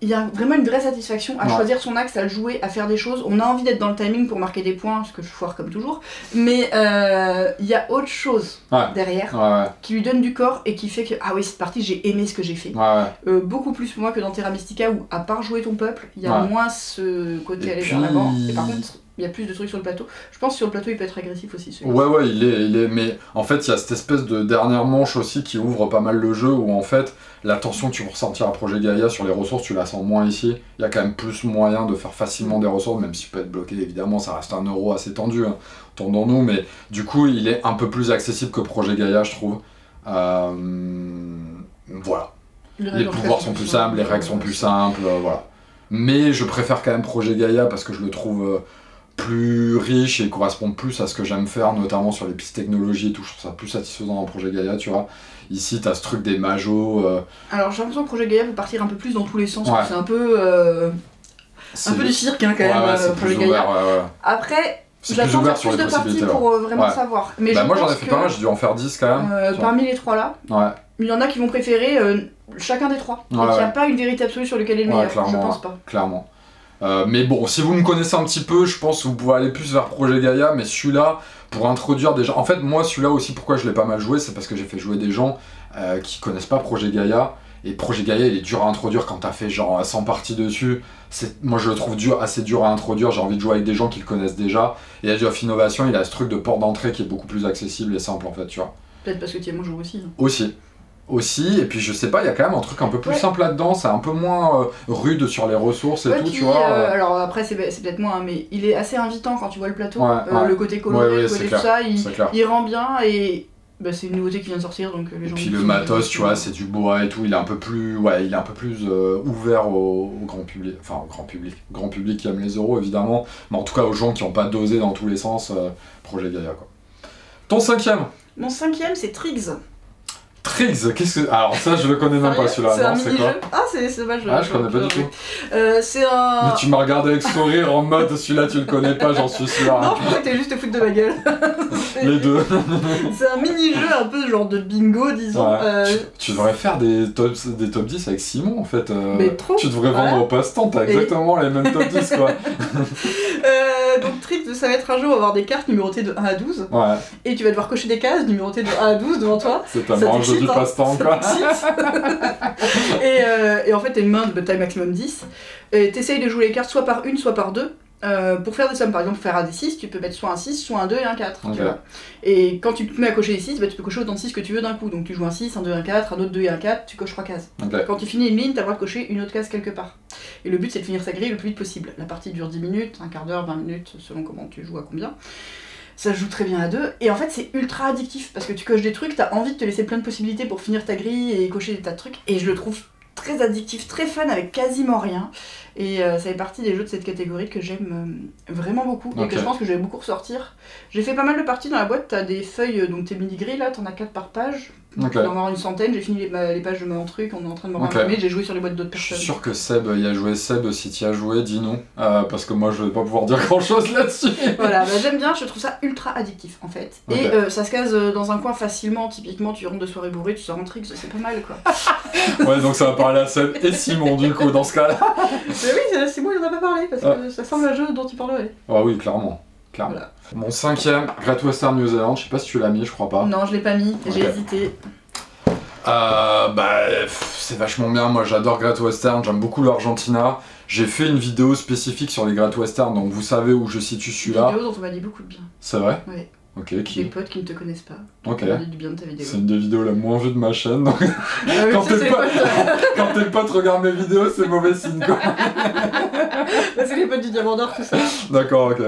Il y a vraiment une vraie satisfaction à choisir son axe, à le jouer, à faire des choses. On a envie d'être dans le timing pour marquer des points, ce que je foire comme toujours. Mais il y a autre chose derrière qui lui donne du corps et qui fait que ah oui, cette partie, j'ai aimé ce que j'ai fait. Beaucoup plus pour moi que dans Terra Mystica où, à part jouer ton peuple, il y a moins ce côté aller vers l'avant. Et par contre, Il y a plus de trucs sur le plateau. Je pense que sur le plateau il peut être agressif aussi. Ouais, il est. Mais en fait, il y a cette espèce de dernière manche aussi qui ouvre pas mal le jeu où en fait, la tension que tu peux ressentir à Projet Gaïa sur les ressources, tu la sens moins ici. Il y a quand même plus moyen de faire facilement des ressources, même si tu peux être bloqué, évidemment, ça reste un euro assez tendu, hein, entendons-nous, mais du coup, il est un peu plus accessible que Projet Gaïa, je trouve. Voilà. Les pouvoirs sont plus simples, les règles sont plus simples, voilà. Mais je préfère quand même Projet Gaïa parce que je le trouve plus riche et correspond plus à ce que j'aime faire, notamment sur les pistes technologie et tout. Je trouve ça plus satisfaisant dans Projet Gaïa, tu vois. Ici, t'as ce truc des majos. Alors, j'ai l'impression que Projet Gaïa peut partir un peu plus dans tous les sens. Ouais. C'est un peu du cirque, hein, quand même, Projet Gaïa. Ouais. Après, C'est plus j'attends ouvert encore sur plus les de parties possibilités. pour vraiment savoir. Mais Bah, moi, j'en ai pense fait que, pas mal, j'ai dû en faire 10 quand même. parmi les 3 là, il y en a qui vont préférer chacun des 3. Et qu'il n'y a pas une vérité absolue sur lequel est le meilleur. Je pense pas. Clairement. Mais bon, si vous me connaissez un petit peu, je pense que vous pouvez aller plus vers Projet Gaïa, mais celui-là, pour introduire des gens... En fait, moi, celui-là aussi, pourquoi je l'ai pas mal joué, c'est parce que j'ai fait jouer des gens qui connaissent pas Projet Gaïa, et Projet Gaïa, il est dur à introduire quand t'as fait genre 100 parties dessus. Moi, je le trouve assez dur à introduire, j'ai envie de jouer avec des gens qui le connaissent déjà, et Age of Innovation, il a ce truc de port d'entrée qui est beaucoup plus accessible et simple, en fait, tu vois. Peut-être parce que tu aimes jouer aussi. Aussi, et puis je sais pas, il y a quand même un truc un peu plus simple là-dedans, c'est un peu moins rude sur les ressources et tout, tu vois. Alors après, c'est peut-être moi, hein, mais il est assez invitant quand tu vois le plateau. Le côté coloré, le côté tout ça, il rend bien et c'est une nouveauté qui vient de sortir, donc les gens... Et puis le matos, tu vois, c'est du bois et tout, il est un peu plus, ouvert au grand public, enfin au grand public qui aime les euros évidemment, mais en tout cas aux gens qui n'ont pas dosé dans tous les sens, Projet Gaïa quoi. Ton 5e? Mon 5e, c'est Triggs. Triggs, qu'est-ce que... Alors ça, je le connais même pas celui-là, non, c'est quoi? Ah, c'est dommage. Ah, je connais pas du tout. C'est un... Mais tu m'as regardé avec sourire en mode, celui-là tu le connais pas, j'en suis sûr. Non, je pensais que t'allais juste te foutre de ma gueule. Les deux. C'est un mini-jeu un peu genre de bingo, disons. Tu devrais faire des top 10 avec Simon, en fait. Mais trop. Tu devrais vendre au passe-temps, t'as exactement les mêmes top 10, quoi. Donc Triggs, ça va être un jeu où on va avoir des cartes numérotées de 1 à 12. Ouais. Et tu vas devoir cocher des cases numérotées de 1 à 12 devant toi. C'est tellement un jeu du passe-temps, quoi. Et en fait, t'as une main de taille maximum 10. Et t'essayes de jouer les cartes soit par une, soit par deux. Pour faire des sommes, par exemple, pour faire un D6, tu peux mettre soit un 6, soit un 2 et un 4. Okay. Tu vois. Et quand tu te mets à cocher les 6, tu peux cocher autant de 6 que tu veux d'un coup. Donc tu joues un 6, un 2 et un 4, un autre 2 et un 4, tu coches 3 cases. Okay. Quand tu finis une ligne, t'as le droit de cocher une autre case quelque part. Et le but, c'est de finir sa grille le plus vite possible. La partie dure 10 minutes, un quart d'heure, 20 minutes, selon comment tu joues à combien. Ça se joue très bien à deux, et en fait c'est ultra addictif, parce que tu coches des trucs, t'as envie de te laisser plein de possibilités pour finir ta grille et cocher des tas de trucs, et je le trouve très addictif, très fun, avec quasiment rien, et ça fait partie des jeux de cette catégorie que j'aime vraiment beaucoup, et que je pense que je vais beaucoup ressortir. J'ai fait pas mal de parties dans la boîte, t'as des feuilles, donc tes mini-grilles là, t'en as 4 par page, tu vas en avoir une centaine, j'ai fini les pages de mon truc, on est en train de me rammer, j'ai joué sur les boîtes d'autres personnes. Je suis sûr que Seb y a joué. Seb, si tu y as joué, dis-nous, parce que moi je vais pas pouvoir dire grand chose là-dessus. Voilà, j'aime bien, je trouve ça ultra addictif en fait. Et ça se case dans un coin facilement, typiquement tu rentres de soirée bourrée, tu sors en Triggs, c'est pas mal quoi. Ouais, donc ça va parler à Seb et Simon du coup dans ce cas-là. Mais oui, Simon il en a pas parlé, parce que ça semble un jeu dont il parlerait. Ah oui, clairement. Voilà. Mon 5e, Great Western New Zealand, je sais pas si tu l'as mis, je crois pas. Non, je l'ai pas mis, j'ai hésité. C'est vachement bien, moi j'adore Great Western, j'aime beaucoup l'Argentina. J'ai fait une vidéo spécifique sur les Great Western, donc vous savez où je situe celui-là. Une vidéo dont on m'a dit beaucoup de bien. C'est vrai? Oui. Ok, qui? Des potes qui ne te connaissent pas. Ok. On m'a dit du bien de ta vidéo. C'est une des vidéos la moins vue de ma chaîne, donc quand tes potes regardent mes vidéos, c'est mauvais signe quoi. C'est les potes du Diamant d'Or, tout ça. D'accord, ok.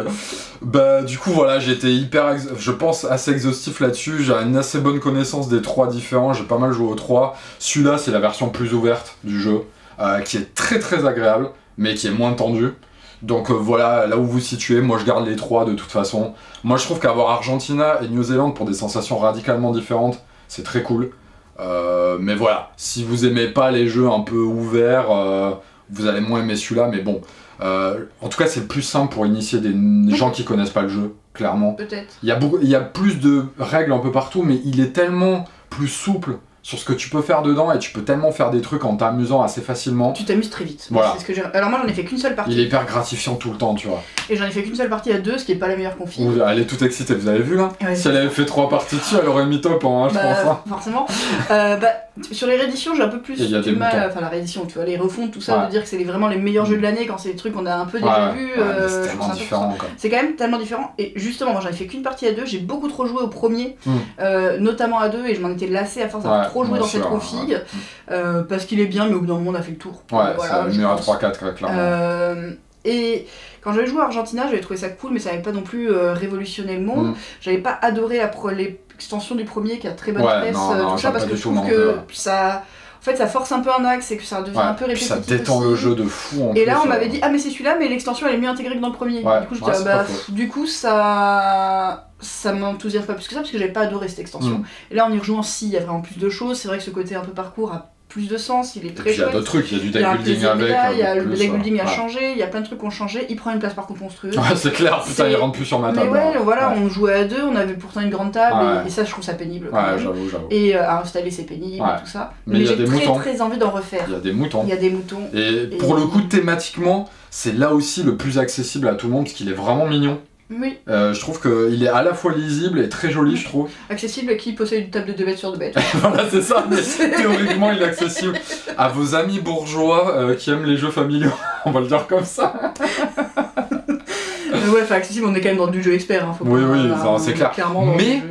Bah du coup voilà, j'ai été je pense assez exhaustif là-dessus, j'ai une assez bonne connaissance des 3 différents, j'ai pas mal joué aux 3. Celui-là c'est la version plus ouverte du jeu, qui est très très agréable, mais qui est moins tendue. Donc voilà, là où vous situez, moi je garde les 3 de toute façon. Moi je trouve qu'avoir Argentina et New Zealand pour des sensations radicalement différentes, c'est très cool. Mais voilà, si vous aimez pas les jeux un peu ouverts, vous allez moins aimer celui-là, mais bon. En tout cas c'est le plus simple pour initier des gens qui connaissent pas le jeu, clairement. Peut-être. Il y a plus de règles un peu partout, mais il est tellement plus souple sur ce que tu peux faire dedans et tu peux tellement faire des trucs en t'amusant assez facilement. Tu t'amuses très vite. Voilà. C'est ce que alors moi j'en ai fait qu'une seule partie. Il est hyper gratifiant tout le temps, tu vois. Et j'en ai fait qu'une seule partie à 2, ce qui est pas la meilleure config. Elle est toute excitée, vous avez vu là? Ouais, si elle avait fait 3 parties dessus, elle aurait mis top en 1, je pense. Hein. Forcément. Sur les rééditions, j'ai un peu plus du mal. Enfin, la réédition, tu vois, les refontes, tout ça, de dire que c'est vraiment les meilleurs jeux de l'année quand c'est des trucs qu'on a un peu déjà vus. C'est tellement différent. C'est quand même tellement différent. Et justement, moi j'en ai fait qu'une partie à 2, j'ai beaucoup trop joué au premier, notamment à 2, et je m'en étais lassée à force d'avoir trop joué dans cette config. Parce qu'il est bien, mais au bout d'un moment on a fait le tour. Ouais, voilà, c'est mieux à 3-4, clairement. Et quand j'avais joué à Argentina, j'avais trouvé ça cool, mais ça n'avait pas non plus révolutionné le monde. J'avais pas adoré l'extension du premier qui a très bonne presse, tout ça, parce que je trouve que ça. En fait, ça force un peu un axe et que ça devient un peu répétitif. Ça détend le jeu de fou. Et là, on m'avait dit, ah, mais c'est celui-là, mais l'extension elle est mieux intégrée que dans le premier. Du coup, ça m'enthousiasme pas plus que ça parce que j'avais pas adoré cette extension. Et là, en y rejoignant, si, il y a vraiment plus de choses. C'est vrai que ce côté un peu parcours a plus de sens, il est très chouette. Il y a d'autres trucs, il y a du deck building avec. Le deck building a changé, il y a plein de trucs qui ont changé. Il prend une place par contre monstrueuse. Ouais, c'est clair, putain, il rentre plus sur ma table. Mais ouais, voilà, on jouait à 2, on avait pourtant une grande table, et ça, je trouve ça pénible. Ouais, j'avoue. Et à installer, c'est pénible, et tout ça. Mais j'ai très envie d'en refaire. Il y a des moutons. Et pour le coup, thématiquement, c'est là aussi le plus accessible à tout le monde parce qu'il est vraiment mignon. Oui. Je trouve qu'il est à la fois lisible et très joli, je trouve. Accessible à qui possède une table de 2 mètres sur 2 mètres. Voilà, c'est ça, mais théoriquement il est accessible à vos amis bourgeois qui aiment les jeux familiaux, on va le dire comme ça. Ouais, enfin accessible, on est quand même dans du jeu expert. Hein, oui, c'est clair. Mais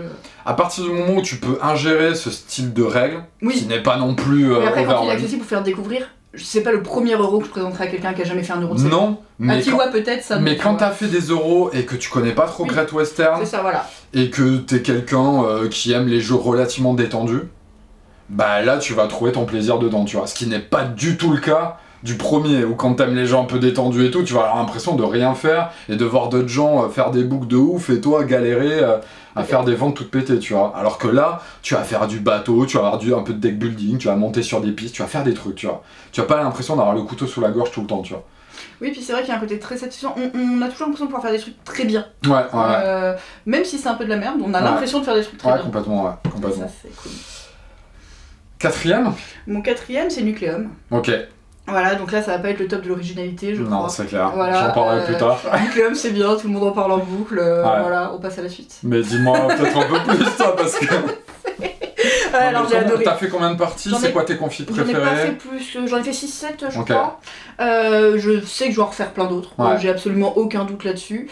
à partir du moment où tu peux ingérer ce style de règles, qui n'est pas non plus. Mais après, quand il est accessible pour faire découvrir. C'est pas le premier euro que je présenterai à quelqu'un qui a jamais fait un euro de cette. Non, mais. Peut-être ça. Mais quand t'as fait des euros et que tu connais pas trop Great Western. C'est ça, voilà. Et que t'es quelqu'un qui aime les jeux relativement détendus, bah là tu vas trouver ton plaisir dedans, tu vois. Ce qui n'est pas du tout le cas du premier, où quand t'aimes les gens un peu détendus et tout, tu vas avoir l'impression de rien faire et de voir d'autres gens faire des boucles de ouf et toi galérer à faire des ventes toutes pétées, tu vois. Alors que là, tu vas faire du bateau, tu vas avoir un peu de deck building, tu vas monter sur des pistes, tu vas faire des trucs, tu vois. Tu vas pas l'impression d'avoir le couteau sous la gorge tout le temps, tu vois. Oui, puis c'est vrai qu'il y a un côté très satisfaisant. On a toujours l'impression de pouvoir faire des trucs très bien. Ouais. Même si c'est un peu de la merde, on a l'impression de faire des trucs très bien. Complètement. Ça, c'est cool. 4ème ? Mon 4ème, c'est Nucleum. Ok. Voilà, donc là ça va pas être le top de l'originalité, je crois. Non, c'est clair, j'en parlerai plus tard. Nucleum c'est bien, tout le monde en parle en boucle, voilà, on passe à la suite. Mais dis-moi peut-être un peu plus toi, parce que... alors j'ai adoré. T'as fait combien de parties? C'est quoi tes confis préférés? J'en ai pas fait plus, j'en ai fait 6-7 je crois. Je sais que je vais en refaire plein d'autres, j'ai absolument aucun doute là-dessus.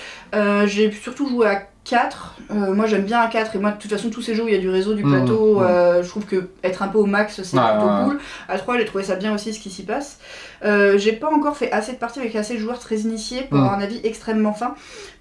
J'ai surtout joué à 4, moi j'aime bien à 4 et moi de toute façon tous ces jeux où il y a du réseau, du plateau, je trouve que être un peu au max c'est plutôt cool. À 3 j'ai trouvé ça bien aussi ce qui s'y passe. J'ai pas encore fait assez de parties avec assez de joueurs très initiés pour avoir un avis extrêmement fin.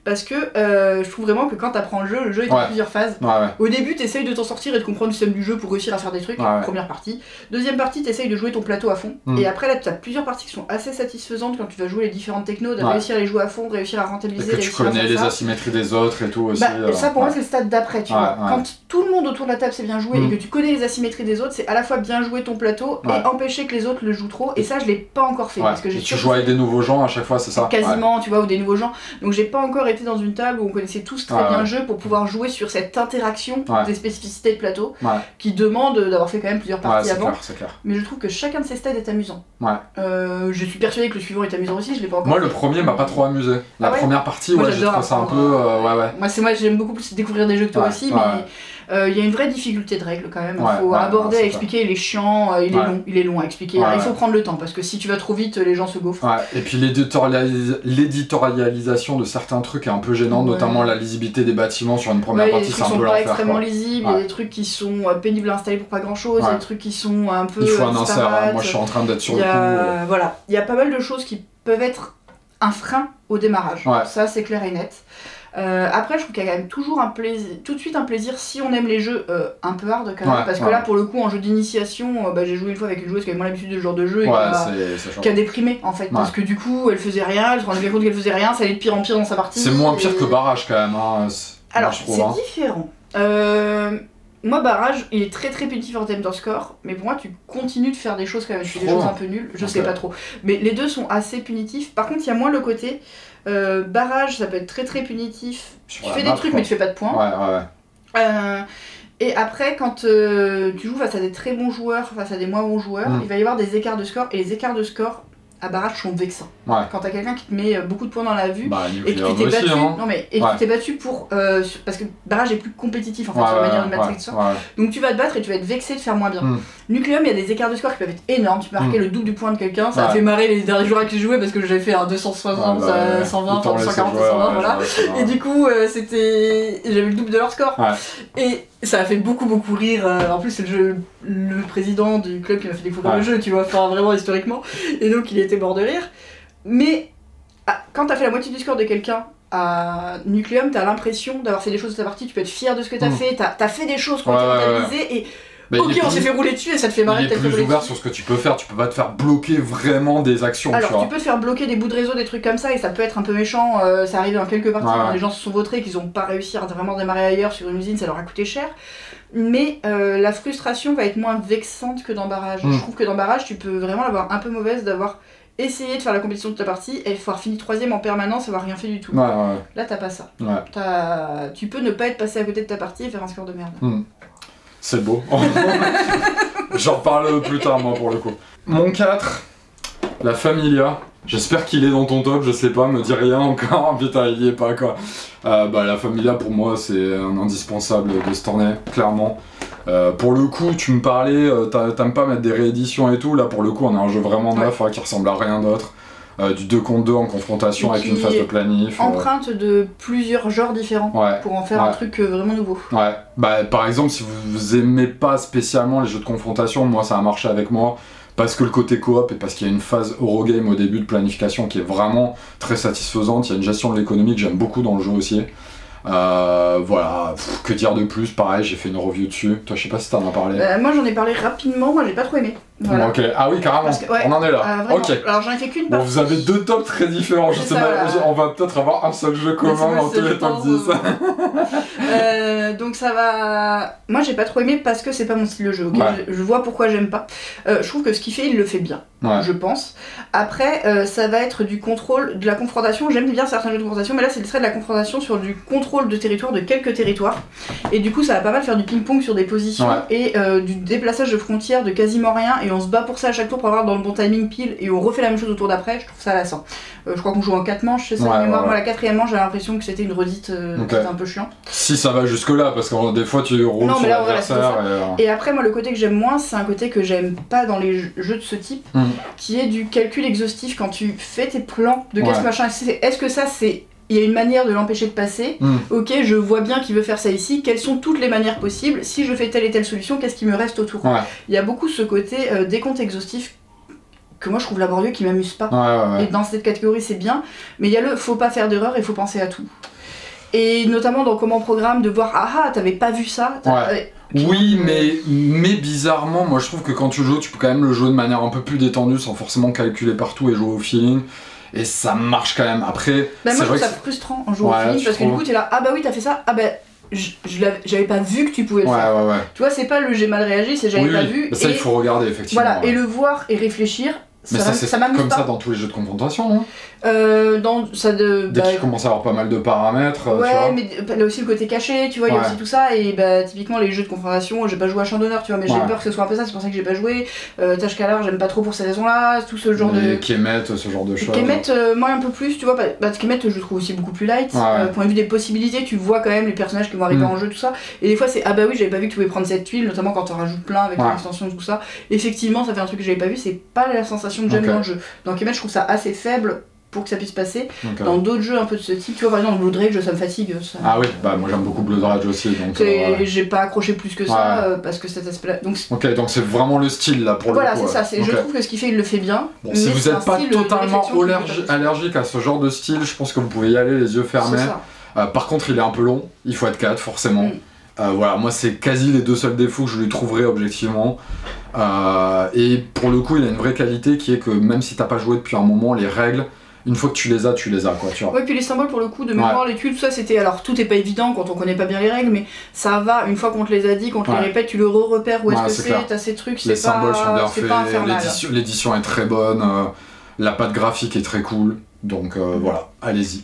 Parce que je trouve vraiment que quand t'apprends le jeu est en plusieurs phases. Au début t'essayes de t'en sortir et de comprendre le système du jeu pour réussir à faire des trucs, première partie. Deuxième partie t'essayes de jouer ton plateau à fond. Et après là t'as plusieurs parties qui sont assez satisfaisantes quand tu vas jouer les différentes technos, de réussir à les jouer à fond, réussir à rentabiliser, et que tu connais les asymétries des autres et tout aussi. Ça pour moi c'est le stade d'après, tu vois. Quand tout le monde autour de la table s'est bien joué et que tu connais les asymétries des autres, c'est à la fois bien jouer ton plateau et empêcher que les autres le jouent trop. Et ça je l'ai pas encore fait. Parce que tu joues avec des nouveaux gens à chaque fois, c'est ça? Quasiment, tu vois, ou des nouveaux gens. Donc j'ai pas encore été dans une table où on connaissait tous très bien le jeu pour pouvoir jouer sur cette interaction des spécificités de plateau qui demande d'avoir fait quand même plusieurs parties avant. C'est clair. Mais je trouve que chacun de ces stades est amusant. Je suis persuadée que le suivant est amusant aussi, je l'ai pas encore. Moi le premier m'a pas trop amusé. La première partie, j'ai trouvé ça un peu. Moi j'aime beaucoup plus découvrir des jeux que toi aussi, mais il y a une vraie difficulté de règles quand même. Il faut aborder à expliquer, il est chiant, il est long à expliquer. Il faut prendre le temps parce que si tu vas trop vite, les gens se gaufrent. Et puis l'éditorialisation de certains trucs est un peu gênante, notamment la lisibilité des bâtiments sur une première partie, c'est un peu l'enfer. Il y a des trucs qui sont pas extrêmement lisibles, il y a des trucs qui sont pénibles à installer pour pas grand chose, il y a des trucs qui sont un peu. Il faut un insert, moi je suis en train d'être sur le coup. Voilà, il y a pas mal de choses qui peuvent être un frein au démarrage. Ça c'est clair et net. Après je trouve qu'il y a quand même toujours tout de suite un plaisir si on aime les jeux un peu hard quand même, parce que là pour le coup en jeu d'initiation j'ai joué une fois avec une joueuse qui avait moins l'habitude de ce genre de jeu et qui a déprimé en fait, parce que du coup elle faisait rien, elle se rendait bien compte qu'elle faisait rien, ça allait de pire en pire dans sa partie. C'est moins pire que Barrage quand même alors c'est différent. Moi, Barrage, il est très très punitif en termes de score, mais pour moi, tu continues de faire des choses quand même. Tu fais des choses un peu nulles, je sais pas trop. Mais les deux sont assez punitifs. Par contre, il y a moins le côté Barrage, ça peut être très très punitif. Tu fais des trucs, mais tu fais pas de points. Et après, quand tu joues face à des très bons joueurs, face à des moins bons joueurs, il va y avoir des écarts de score. Et les écarts de score à barrage sont vexants. Ouais. Quand t'as quelqu'un qui te met beaucoup de points dans la vue et que tu t'es aussi, battu, hein. non mais et que tu t'es battu pour parce que barrage est plus compétitif en fait sur la manière de mettre ça. Donc tu vas te battre et tu vas être vexé de faire moins bien. Nucleum, il y a des écarts de score qui peuvent être énormes. Tu peux marquer le double du point de quelqu'un. Ça a fait marrer les derniers joueurs à qui j'ai joué parce que j'avais fait un 260, 120, 240, 120, voilà. Et du coup, j'avais le double de leur score. Et ça a fait beaucoup rire. En plus, c'est le président du club qui m'a fait découvrir le jeu, tu vois, enfin vraiment historiquement. Et donc, il était mort de rire. Mais quand t'as fait la moitié du score de quelqu'un à Nucleum, t'as l'impression d'avoir fait des choses de ta partie. Tu peux être fier de ce que t'as fait. T'as fait des choses qu'on t'a réalisées et ok, on s'est fait rouler dessus et ça te fait marrer. Il est plus ouvert sur ce que tu peux faire. Tu peux pas te faire bloquer vraiment des actions. Alors, tu peux te faire bloquer des bouts de réseau, des trucs comme ça, et ça peut être un peu méchant. Ça arrive dans quelques parties quand les gens se sont vautrés, qu'ils ont pas réussi à vraiment démarrer ailleurs sur une usine, ça leur a coûté cher. Mais la frustration va être moins vexante que dans Barrage. Je trouve que dans Barrage, tu peux vraiment l'avoir un peu mauvaise d'avoir essayé de faire la compétition de ta partie et avoir fini 3ème en permanence et avoir rien fait du tout. Là, t'as pas ça. Tu peux ne pas être passé à côté de ta partie et faire un score de merde. C'est beau. J'en reparle plus tard, moi, pour le coup. Mon 4, la Familia. J'espère qu'il est dans ton top, je sais pas, me dis rien encore. Putain, il y est pas, quoi. La Familia, pour moi, c'est un indispensable de cette année, clairement. Pour le coup, tu me parlais, t'aimes pas mettre des rééditions et tout. Là, pour le coup, on a un jeu vraiment neuf qui ressemble à rien d'autre. Du 2 contre 2 en confrontation avec une phase de planif. Empreinte de plusieurs genres différents pour en faire un truc vraiment nouveau. Par exemple, si vous aimez pas spécialement les jeux de confrontation, moi ça a marché avec moi parce que le côté coop et parce qu'il y a une phase Eurogame au début de planification qui est vraiment très satisfaisante. Il y a une gestion de l'économie que j'aime beaucoup dans le jeu aussi. Voilà, que dire de plus, pareil, j'ai fait une review dessus. Toi, je sais pas si t'en as parlé. Moi j'en ai parlé rapidement, moi j'ai pas trop aimé. Voilà. Ok, ah oui, carrément, on en est là. Ok. Alors j'en ai fait qu'une partie. Bon, vous avez 2 tops très différents, je sais pas, on va peut-être avoir un seul jeu commun dans tous les top 10. Donc ça va. Moi j'ai pas trop aimé parce que c'est pas mon style de jeu. Okay, je vois pourquoi j'aime pas. Je trouve que ce qu'il fait, il le fait bien, je pense. Après, ça va être du contrôle, de la confrontation. J'aime bien certains jeux de confrontation, mais là ce serait de la confrontation sur du contrôle de territoire, de quelques territoires. Et du coup, ça va pas mal faire du ping-pong sur des positions et du déplaçage de frontières de quasiment rien. Et on se bat pour ça à chaque tour pour avoir dans le bon timing pile et on refait la même chose au tour d'après. Je trouve ça lassant. Je crois qu'on joue en 4 manches, c'est ça de mémoire. Moi, la 4ème manche, j'ai l'impression que c'était une redite qui était un peu chiant. Si ça va jusque là, parce que des fois tu roules sur l'adversaire. Et après, moi, le côté que j'aime moins, c'est un côté que j'aime pas dans les jeux de ce type, qui est du calcul exhaustif quand tu fais tes plans de qu'est-ce machin. Est-ce que ça, c'est. Il y a une manière de l'empêcher de passer. Ok, je vois bien qu'il veut faire ça ici. Quelles sont toutes les manières possibles? Si je fais telle et telle solution, qu'est-ce qui me reste autour? Il y a beaucoup ce côté décompte exhaustif que moi je trouve laborieux, qui m'amuse pas. Et dans cette catégorie, c'est bien. Mais il y a le faut pas faire d'erreur et faut penser à tout. Et notamment dans comment programme, de voir t'avais pas vu ça. Oui, mais bizarrement, moi je trouve que quand tu joues, tu peux quand même le jouer de manière un peu plus détendue sans forcément calculer partout et jouer au feeling. Et ça marche quand même. Après, moi je trouve ça frustrant en jouant au feeling parce que du coup t'es là, oui t'as fait ça, j'avais pas vu que tu pouvais le faire. Tu vois, c'est pas le j'ai mal réagi, c'est j'avais pas vu. Ça, il faut regarder effectivement. Voilà, et le voir et réfléchir. Mais ça m'amuse comme ça dans tous les jeux de confrontation, non? Dès qu'il commence à avoir pas mal de paramètres, tu vois. Mais il y a aussi le côté caché, tu vois, il y a aussi tout ça, et typiquement les jeux de confrontation, j'ai pas joué à Champ d'honneur, tu vois, mais j'ai peur que ce soit un peu ça, c'est pour ça que j'ai pas joué. Tâche Calar, j'aime pas trop pour ces raisons-là, tout ce genre de... Kemet, ce genre de choses. Kemet, moi un peu plus, tu vois, Kemet je le trouve aussi beaucoup plus light, point de vue des possibilités, tu vois quand même les personnages qui vont arriver en jeu, tout ça, et des fois c'est oui, j'avais pas vu que tu pouvais prendre cette tuile, notamment quand t'en rajoutes plein avec l'extension et tout ça, effectivement ça fait un truc que j'avais pas vu, c'est pas la sensation que j'aime dans le jeu. Dans Kemet, je trouve ça assez faible pour que ça puisse passer. Dans d'autres jeux un peu de ce type, tu vois, par exemple Blood Rage, ça me fatigue. Ça... Ah oui, moi j'aime beaucoup Blood Rage aussi. Donc j'ai pas accroché plus que ça parce que cet aspect-là. Donc c'est vraiment le style là pour le coup. Voilà, c'est ça. Je trouve que ce qu'il fait, il le fait bien. Bon, si vous n'êtes pas totalement allergique à ce genre de style, je pense que vous pouvez y aller les yeux fermés. Par contre, il est un peu long, il faut être 4 forcément. Voilà, moi c'est quasi les 2 seuls défauts que je lui trouverai objectivement. Et pour le coup, il a une vraie qualité qui est que même si t'as pas joué depuis un moment, les règles, une fois que tu les as quoi, tu vois. Ouais, puis les symboles pour le coup, de mémoire, les tuiles, tout ça c'était. Alors tout est pas évident quand on connaît pas bien les règles, mais ça va, une fois qu'on te les a dit, qu'on te les répète, tu le repères où est-ce que c'est, t'as ces trucs, c'est pas. Les symboles sont bien faits, l'édition est très bonne, la patte graphique est très cool, donc voilà, allez-y.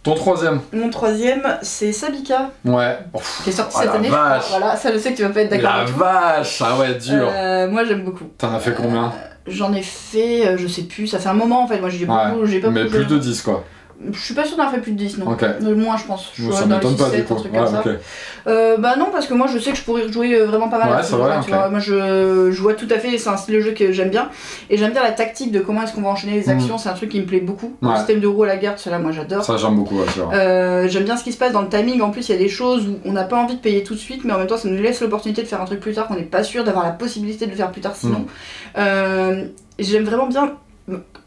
Ton troisième? Mon troisième, c'est Sabika. Ouais. Qui est sorti cette année. Vache. Voilà, ça je sais que tu vas pas être d'accord La avec vache. Ah ouais, dur. moi j'aime beaucoup. T'en as fait combien? J'en ai fait, je sais plus, ça fait un moment en fait. Moi j'ai beaucoup, j'ai pas mais beaucoup plus de 10 quoi. Je suis pas sûre d'en faire plus de 10, non. Ok. Moins, je pense. Je Ça suis dans le m'étonne pas 6, du 7, coup. un truc comme ça. Ok. Bah non, parce que moi je sais que je pourrais rejouer vraiment pas mal. Ouais, là-dessus, c'est vrai, tu vois. Moi je vois tout à fait, c'est un style de jeu que j'aime bien. Et j'aime bien la tactique de comment est-ce qu'on va enchaîner les actions, c'est un truc qui me plaît beaucoup. Le système de roue à la garde, cela moi j'adore. Ça j'aime beaucoup, c'est vrai. J'aime bien ce qui se passe dans le timing, en plus il y a des choses où on n'a pas envie de payer tout de suite, mais en même temps ça nous laisse l'opportunité de faire un truc plus tard, qu'on n'est pas sûr d'avoir la possibilité de le faire plus tard sinon. J'aime vraiment bien.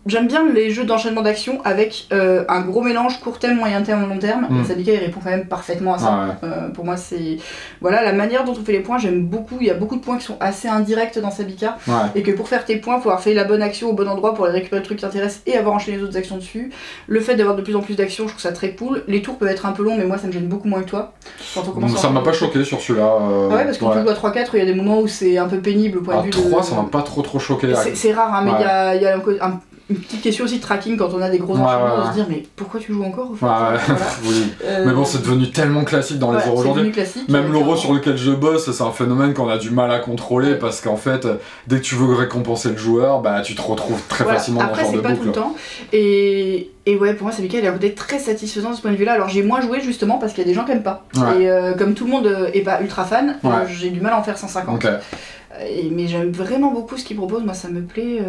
J'aime bien les jeux d'enchaînement d'action avec un gros mélange court terme, moyen terme, long terme. Et Sabika il répond quand même parfaitement à ça. Pour moi c'est... Voilà, la manière dont on fait les points, j'aime beaucoup. Il y a beaucoup de points qui sont assez indirects dans Sabika. Et que pour faire tes points, il faut avoir fait la bonne action au bon endroit pour aller récupérer le truc qui t'intéresse et avoir enchaîné les autres actions dessus. Le fait d'avoir de plus en plus d'actions, je trouve ça très cool. Les tours peuvent être un peu longs, mais moi ça me gêne beaucoup moins que toi. Quand on commence ça m'a pas choqué sur celui-là. Ouais, parce qu'on joue à 3-4, il y a des moments où c'est un peu pénible au point de vue 3, ça m'a pas trop choqué. C'est rare, hein, mais il y a une petite question aussi de tracking quand on a des gros enchaînements, de se dire mais pourquoi tu joues encore au fait voilà. Oui. Mais bon, c'est devenu tellement classique dans les euros aujourd'hui. Même l'euro sur lequel je bosse, c'est un phénomène qu'on a du mal à contrôler parce qu'en fait, dès que tu veux récompenser le joueur, bah tu te retrouves très facilement dans ce genre de boucle. Après, c'est pas tout le temps. Et ouais, pour moi, Sabika, il a un côté très satisfaisant de ce point de vue-là. Alors j'ai moins joué justement parce qu'il y a des gens qui aiment pas. Et comme tout le monde est pas ultra fan, j'ai du mal à en faire 150. Mais j'aime vraiment beaucoup ce qu'il propose, moi ça me plaît.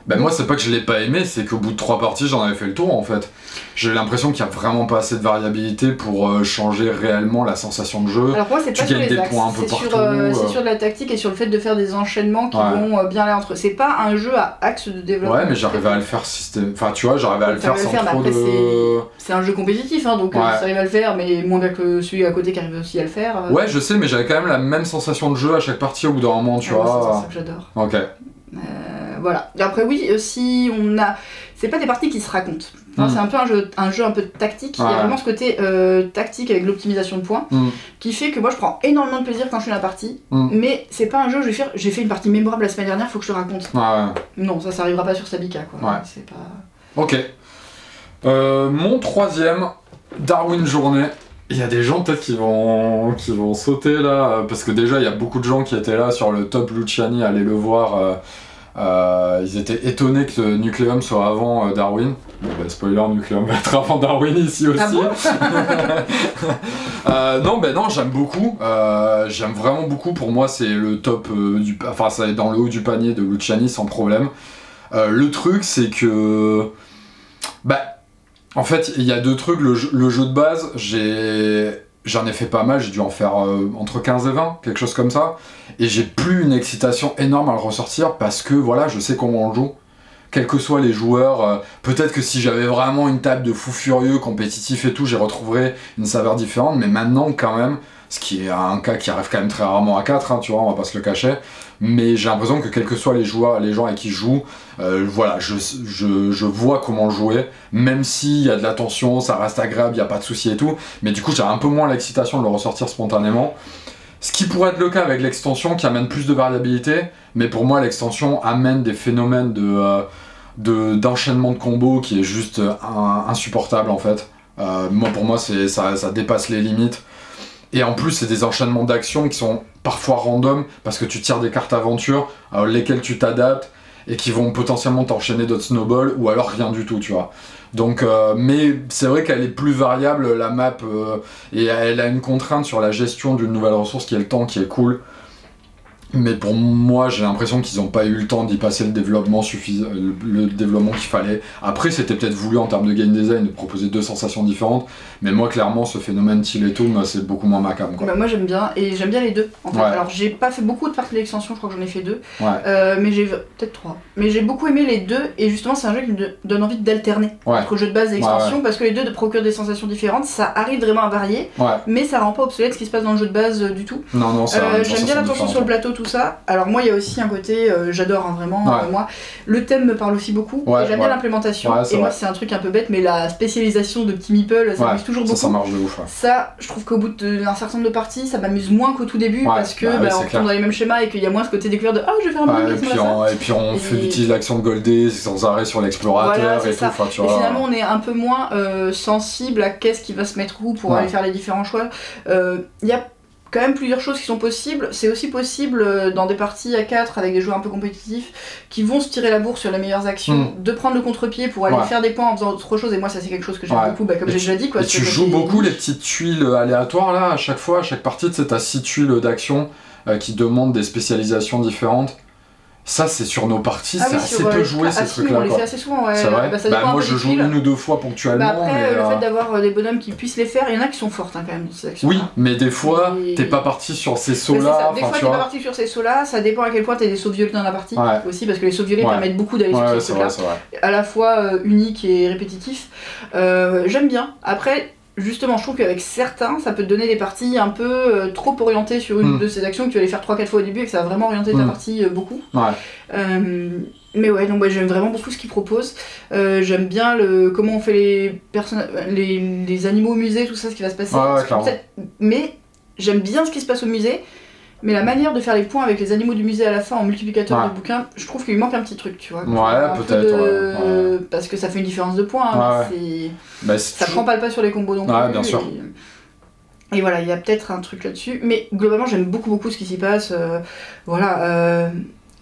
Ben moi c'est pas que je l'ai pas aimé, c'est qu'au bout de 3 parties j'en avais fait le tour en fait. J'ai l'impression qu'il y a vraiment pas assez de variabilité pour changer réellement la sensation de jeu. Alors moi c'est pas sur les axes, c'est sur de la tactique et sur le fait de faire des enchaînements qui vont bien aller entre eux. C'est pas un jeu à axe de développement. Ouais mais j'arrivais à le faire enfin tu vois, j'arrivais à le faire sans trop de... C'est un jeu compétitif hein, donc ça arrive à le faire mais moins bien que celui à côté qui arrive aussi à le faire. Ouais je sais mais j'avais quand même la même sensation de jeu à chaque partie au bout d'un moment tu vois. C'est ça que j'adore. Ok. Voilà. Et après oui, si on a... C'est pas des parties qui se racontent. C'est un peu un jeu un peu tactique. Il y a vraiment ce côté tactique avec l'optimisation de points qui fait que moi je prends énormément de plaisir quand je fais la partie. Mais c'est pas un jeu, j'ai fait une partie mémorable la semaine dernière, faut que je te raconte. Non, ça arrivera pas sur Sabika quoi. C'est pas... Ok. Mon troisième, Darwin Journée. Il y a des gens peut-être qui vont sauter là, parce que déjà il y a beaucoup de gens qui étaient là sur le top Luciani, allez le voir. Ils étaient étonnés que Nucleum soit avant Darwin. Bon bah spoiler, Nucleum va être avant Darwin ici aussi. Non, j'aime beaucoup. J'aime vraiment beaucoup. Pour moi c'est le top enfin ça est dans le haut du panier de Luciani sans problème. Le truc c'est que... en fait, il y a deux trucs. Le jeu de base, j'en ai fait pas mal, j'ai dû en faire entre 15 et 20, quelque chose comme ça. Et j'ai plus une excitation énorme à le ressortir parce que voilà, je sais comment on joue. Quels que soient les joueurs, peut-être que si j'avais vraiment une table de fous furieux, compétitif et tout, j'y retrouverais une saveur différente. Mais maintenant, quand même, ce qui est un cas qui arrive quand même très rarement à 4, hein, tu vois, on va pas se le cacher. Mais j'ai l'impression que quels que soient les joueurs, les gens avec qui je joue, voilà, je vois comment jouer, même s'il y a de la tension, ça reste agréable, il n'y a pas de souci et tout, mais du coup j'ai un peu moins l'excitation de le ressortir spontanément. Ce qui pourrait être le cas avec l'extension qui amène plus de variabilité, mais pour moi l'extension amène des phénomènes d'enchaînement de combos qui est juste insupportable en fait. Pour moi ça dépasse les limites. Et en plus c'est des enchaînements d'actions qui sont parfois random parce que tu tires des cartes aventure lesquelles tu t'adaptes et qui vont potentiellement t'enchaîner d'autres snowballs ou alors rien du tout tu vois. Donc mais c'est vrai qu'elle est plus variable la map et elle a une contrainte sur la gestion d'une nouvelle ressource qui est le temps qui est cool. Mais pour moi, j'ai l'impression qu'ils n'ont pas eu le temps d'y passer le développement qu'il fallait. Après, c'était peut-être voulu en termes de game design de proposer deux sensations différentes. Mais moi, clairement, ce phénomène Till et Toon, c'est beaucoup moins ma cam. Moi, j'aime bien, et j'aime bien les deux. En fait. Alors, j'ai pas fait beaucoup de parties d'extension, je crois que j'en ai fait 2. Mais j'ai peut-être 3. Mais j'ai beaucoup aimé les deux, et justement, c'est un jeu qui me donne envie d'alterner entre le jeu de base et l'extension, parce que les deux procurent des sensations différentes. Ça arrive vraiment à varier, mais ça rend pas obsolète ce qui se passe dans le jeu de base du tout. Non, j'aime bien la tension sur le plateau tout ça. Alors moi il y a aussi un côté, j'adore hein, vraiment, moi, le thème me parle aussi beaucoup, et j'aime bien l'implémentation, et moi c'est un truc un peu bête, mais la spécialisation de petits meeples, ça m'amuse toujours beaucoup. Ça marche de ouf. Ça, je trouve qu'au bout d'un certain nombre de parties, ça m'amuse moins qu'au tout début, parce que on retombe dans les mêmes schémas, et qu'il y a moins ce côté découvert de « Ah, je vais faire un bon et puis on utilise l'action de Goldé sans arrêt sur l'explorateur et tout. Et finalement on est un peu moins sensible à qu'est-ce qui va se mettre où pour aller faire les différents choix. Il y a quand même plusieurs choses qui sont possibles. C'est aussi possible dans des parties à 4 avec des joueurs un peu compétitifs qui vont se tirer la bourre sur les meilleures actions, de prendre le contre-pied pour aller faire des points en faisant autre chose, et moi ça c'est quelque chose que j'aime beaucoup, comme j'ai déjà dit. Et tu joues beaucoup les petites tuiles aléatoires là, à chaque fois, à chaque partie, tu sais, t'as 6 tuiles d'action qui demandent des spécialisations différentes. Ça, c'est sur nos parties, c'est assez peu joué ces trucs-là. On les fait assez souvent, ouais. C'est vrai. Moi, je joue 1 ou 2 fois ponctuellement. Après, le fait d'avoir des bonhommes qui puissent les faire, il y en a qui sont fortes hein, quand même dans ces actions. Oui, mais des fois, t'es pas parti sur ces sauts-là. Des fois, t'es pas parti sur ces sauts-là, ça dépend à quel point t'as des sauts violets dans la partie aussi, parce que les sauts violets permettent beaucoup d'aller sur ces trucs-là. À la fois unique et répétitif. J'aime bien. Après, justement, je trouve qu'avec certains, ça peut te donner des parties un peu trop orientées sur une de ces actions que tu vas les faire 3-4 fois au début et que ça va vraiment orienter ta partie beaucoup. Mais ouais, donc j'aime vraiment beaucoup ce qu'ils proposent. J'aime bien comment on fait les animaux au musée, tout ça, ce qui va se passer. Mais j'aime bien ce qui se passe au musée. Mais la manière de faire les points avec les animaux du musée à la fin en multiplicateur de bouquins, je trouve qu'il lui manque un petit truc, tu vois. Peut-être. Parce que ça fait une différence de points. Hein, ça prend pas le pas sur les combos non plus. Bien sûr. Et voilà, il y a peut-être un truc là-dessus. Mais globalement, j'aime beaucoup ce qui s'y passe.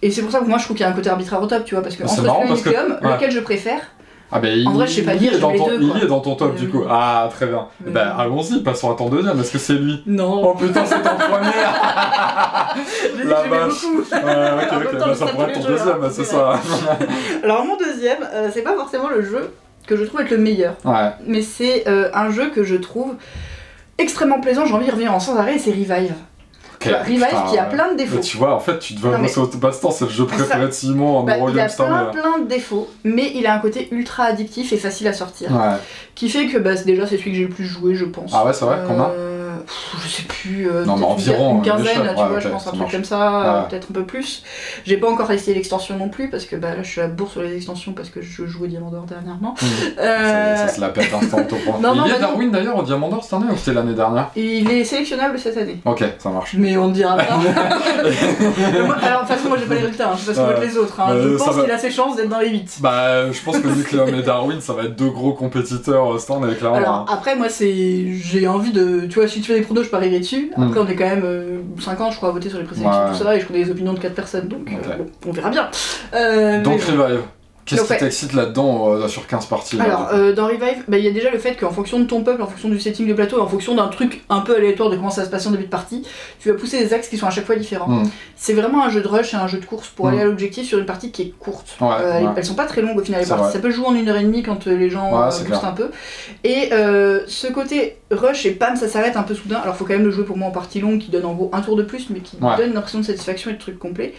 Et c'est pour ça que moi je trouve qu'il y a un côté arbitraire au top, tu vois. Parce que entre celui lequel je préfère. En vrai, je sais pas dire, il est dans ton top du coup. Ah, très bien. Allons-y, passons à ton deuxième. Est-ce que c'est lui? Non. Oh putain, c'est ton premier. La vache. Ça pourrait être ton deuxième, c'est ça. Alors, mon deuxième, c'est pas forcément le jeu que je trouve être le meilleur. Mais c'est un jeu que je trouve extrêmement plaisant. J'ai envie de revenir en sans arrêt, c'est Revive. Revive qui a plein de défauts. Tu vois, en fait, tu devrais bosser au passe-temps, c'est le jeu préféré de Simon en Eurogame. Il a plein de défauts, mais il a un côté ultra addictif et facile à sortir. Qui fait que déjà c'est celui que j'ai le plus joué, je pense. Ah ouais, c'est vrai, combien? Je sais plus, environ une quinzaine, tu vois, je pense, un truc comme ça, peut-être un peu plus. J'ai pas encore essayé l'extension non plus, parce que là je suis à la bourre sur les extensions, parce que je joue au Diamant d'Or dernièrement. Ça se la pète instant au point. Il est Darwin d'ailleurs au Diamant d'Or cette année, ou c'était l'année dernière? Il est sélectionnable cette année. Ok, ça marche. Mais on ne dira pas. Alors de toute façon, moi j'ai pas les résultats, je sais pas ce que votent les autres. Je pense qu'il a ses chances d'être dans les 8. Je pense que Nucleum et Darwin, ça va être 2 gros compétiteurs cette année, clairement. Alors après, moi j'ai envie de. Tu vois, si tu fais des pronos, je peux arriver dessus. Après, on est quand même 50, je crois, à voter sur les présélections, tout ça, et je connais les opinions de 4 personnes, donc on verra bien. Donc Revive. Qu'est-ce qui t'excite là-dedans sur 15 parties? Alors, dans Revive, il y a déjà le fait qu'en fonction de ton peuple, en fonction du setting de plateau, et en fonction d'un truc un peu aléatoire de comment ça se passe en début de partie, tu vas pousser des axes qui sont à chaque fois différents. C'est vraiment un jeu de rush et un jeu de course pour aller à l'objectif sur une partie qui est courte. Elles sont pas très longues au final, les parties. Ça peut jouer en 1h30 quand les gens boostent un peu. Et ce côté rush et pam, ça s'arrête un peu soudain. Alors, faut quand même le jouer pour moi en partie longue qui donne en gros un tour de plus, mais qui donne l'impression de satisfaction et de truc complet.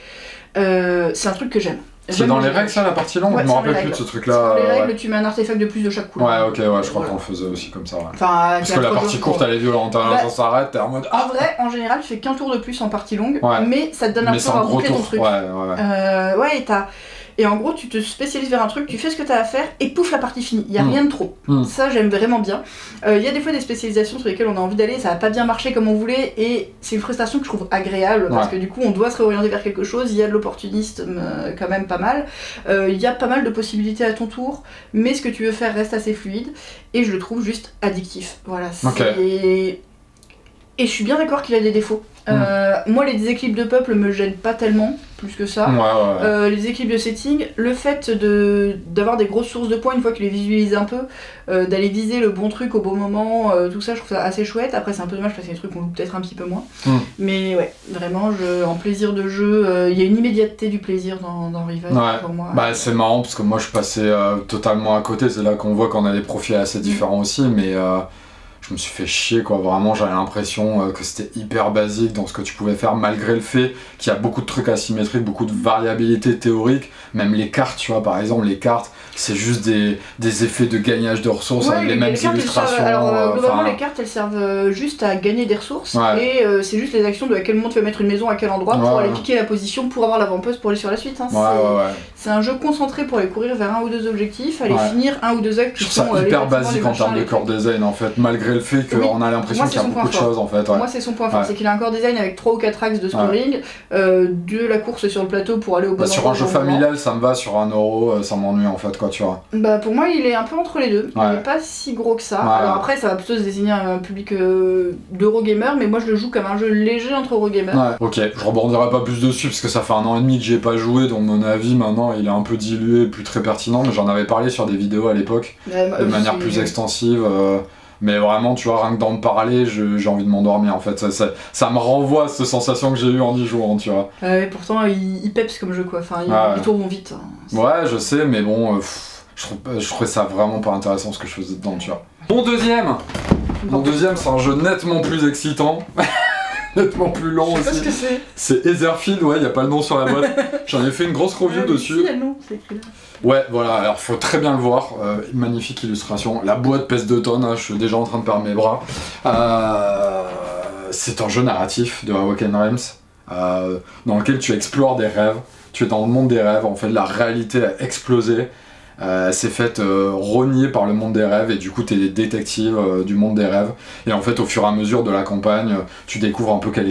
C'est un truc que j'aime. C'est dans les règles ça, la partie longue? Je me rappelle plus de ce truc là. Dans les règles, tu mets un artefact de plus de chaque couleur. Je crois qu'on le faisait aussi comme ça. Parce que la partie courte elle est violente, ça s'arrête, t'es en mode. En vrai, en général, tu fais qu'un tour de plus en partie longue, mais ça te donne l'impression d'avoir bouclé ton truc. Et en gros, tu te spécialises vers un truc, tu fais ce que tu as à faire, et pouf, la partie finie. Il n'y a rien de trop. Ça, j'aime vraiment bien. Il y a des fois des spécialisations sur lesquelles on a envie d'aller, ça n'a pas bien marché comme on voulait, et c'est une frustration que je trouve agréable, parce que du coup, on doit se réorienter vers quelque chose, il y a de l'opportunisme quand même pas mal. Il y a pas mal de possibilités à ton tour, mais ce que tu veux faire reste assez fluide, et je le trouve juste addictif. Voilà. Et je suis bien d'accord qu'il a des défauts. Moi, les déséquilibres de peuple me gênent pas tellement, plus que ça. Les déséquilibres de setting, le fait d'avoir des grosses sources de points une fois que tu les visualises un peu, d'aller viser le bon truc au bon moment, tout ça, je trouve ça assez chouette. Après, c'est un peu dommage parce qu'il y a des trucs qu'on joue peut-être un petit peu moins. Mais ouais, vraiment, en plaisir de jeu, il y a une immédiateté du plaisir dans Revive pour moi. C'est marrant parce que moi, je passais totalement à côté. C'est là qu'on voit qu'on a des profils assez différents aussi, mais. Je je me suis fait chier quoi, vraiment j'avais l'impression que c'était hyper basique dans ce que tu pouvais faire malgré le fait qu'il y a beaucoup de trucs asymétriques, beaucoup de variabilité théorique, même les cartes tu vois par exemple les cartes c'est juste des effets de gagnage de ressources avec les mêmes illustrations. Alors globalement les cartes elles servent juste à gagner des ressources et c'est juste les actions de à quel moment tu vas mettre une maison à quel endroit pour aller piquer la position pour avoir la vampeuse pour aller sur la suite. Hein. C'est un jeu concentré pour aller courir vers un ou deux objectifs, aller finir un ou deux actes qui sont hyper basique en termes de core design en fait, malgré le fait qu'on a l'impression qu'il y a beaucoup de choses en fait. Moi c'est son point fort, c'est qu'il a un core design avec 3 ou 4 axes de scoring, de la course sur le plateau pour aller au bon endroit. Sur un jeu familial ça me va, sur un euro ça m'ennuie en fait quoi tu vois. Bah pour moi il est un peu entre les deux, il est pas si gros que ça. Alors après ça va plutôt se désigner un public d'Eurogamer, mais moi je le joue comme un jeu léger entre Eurogamer. Ok, je rebondirai pas plus dessus parce que ça fait 1 an et demi que j'y ai pas joué, donc mon avis maintenant il est un peu dilué, plus très pertinent, mais j'en avais parlé sur des vidéos à l'époque, de manière plus extensive. Mais vraiment, tu vois, rien que d'en me parler, j'ai envie de m'endormir en fait. Ça me renvoie à cette sensation que j'ai eue en y jouant, tu vois. Pourtant, il peps comme jeu quoi, enfin, les tours vont vite. Hein. Ouais, je sais, mais bon, je trouvais ça vraiment pas intéressant ce que je faisais dedans, tu vois. Mon deuxième, c'est un jeu nettement plus excitant. Nettement plus long aussi. Je sais pas ce que c'est. C'est Etherfield, ouais, y a pas le nom sur la boîte. J'en ai fait une grosse review dessus. Si, y a le nom, c'est écrit là. Ouais, voilà, alors faut très bien le voir. Magnifique illustration. La boîte pèse 2 tonnes, hein, je suis déjà en train de perdre mes bras. C'est un jeu narratif de Awaken Realms, dans lequel tu explores des rêves. Tu es dans le monde des rêves, en fait, la réalité a explosé. C'est faite rogner par le monde des rêves et du coup t'es des détectives du monde des rêves et en fait au fur et à mesure de la campagne tu découvres un peu quel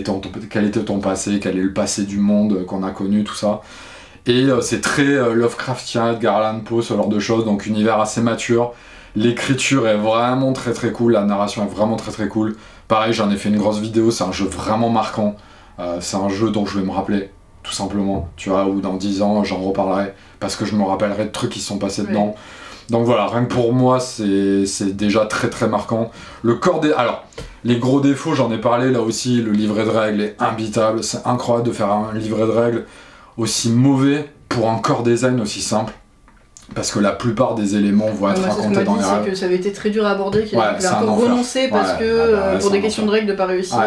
était ton passé, quel est le passé du monde qu'on a connu, tout ça et c'est très Lovecraftien, Edgar Allan Poe, ce genre de choses, donc univers assez mature, l'écriture est vraiment très très cool, la narration est vraiment très très cool, pareil j'en ai fait une grosse vidéo, c'est un jeu vraiment marquant, c'est un jeu dont je vais me rappeler tout simplement, tu vois, ou dans 10 ans j'en reparlerai parce que je me rappellerai de trucs qui se sont passés dedans. Donc voilà, rien que pour moi c'est déjà très très marquant. Le corps des... Alors, les gros défauts, j'en ai parlé là aussi, le livret de règles est imbitable, c'est incroyable de faire un livret de règles aussi mauvais pour un core design aussi simple. Parce que la plupart des éléments vont être racontés dans les rêves. C'est que ça avait été très dur à aborder, qu'il a un peu renoncé parce que pour des questions de règles de pas réussir...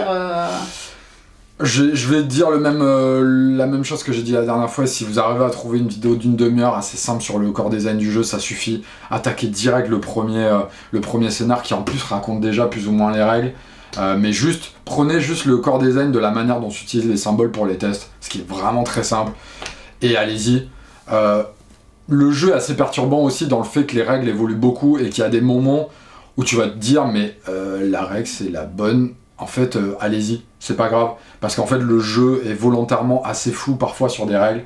Je vais te dire la même chose que j'ai dit la dernière fois, si vous arrivez à trouver une vidéo d'une demi-heure assez simple sur le core design du jeu, ça suffit. Attaquez direct le premier scénar qui en plus raconte déjà plus ou moins les règles. Mais prenez juste le core design de la manière dont s'utilisent les symboles pour les tests, ce qui est vraiment très simple. Et allez-y. Le jeu est assez perturbant aussi dans le fait que les règles évoluent beaucoup et qu'il y a des moments où tu vas te dire mais la règle c'est la bonne. En fait, allez-y, c'est pas grave. Parce qu'en fait, le jeu est volontairement assez flou parfois sur des règles.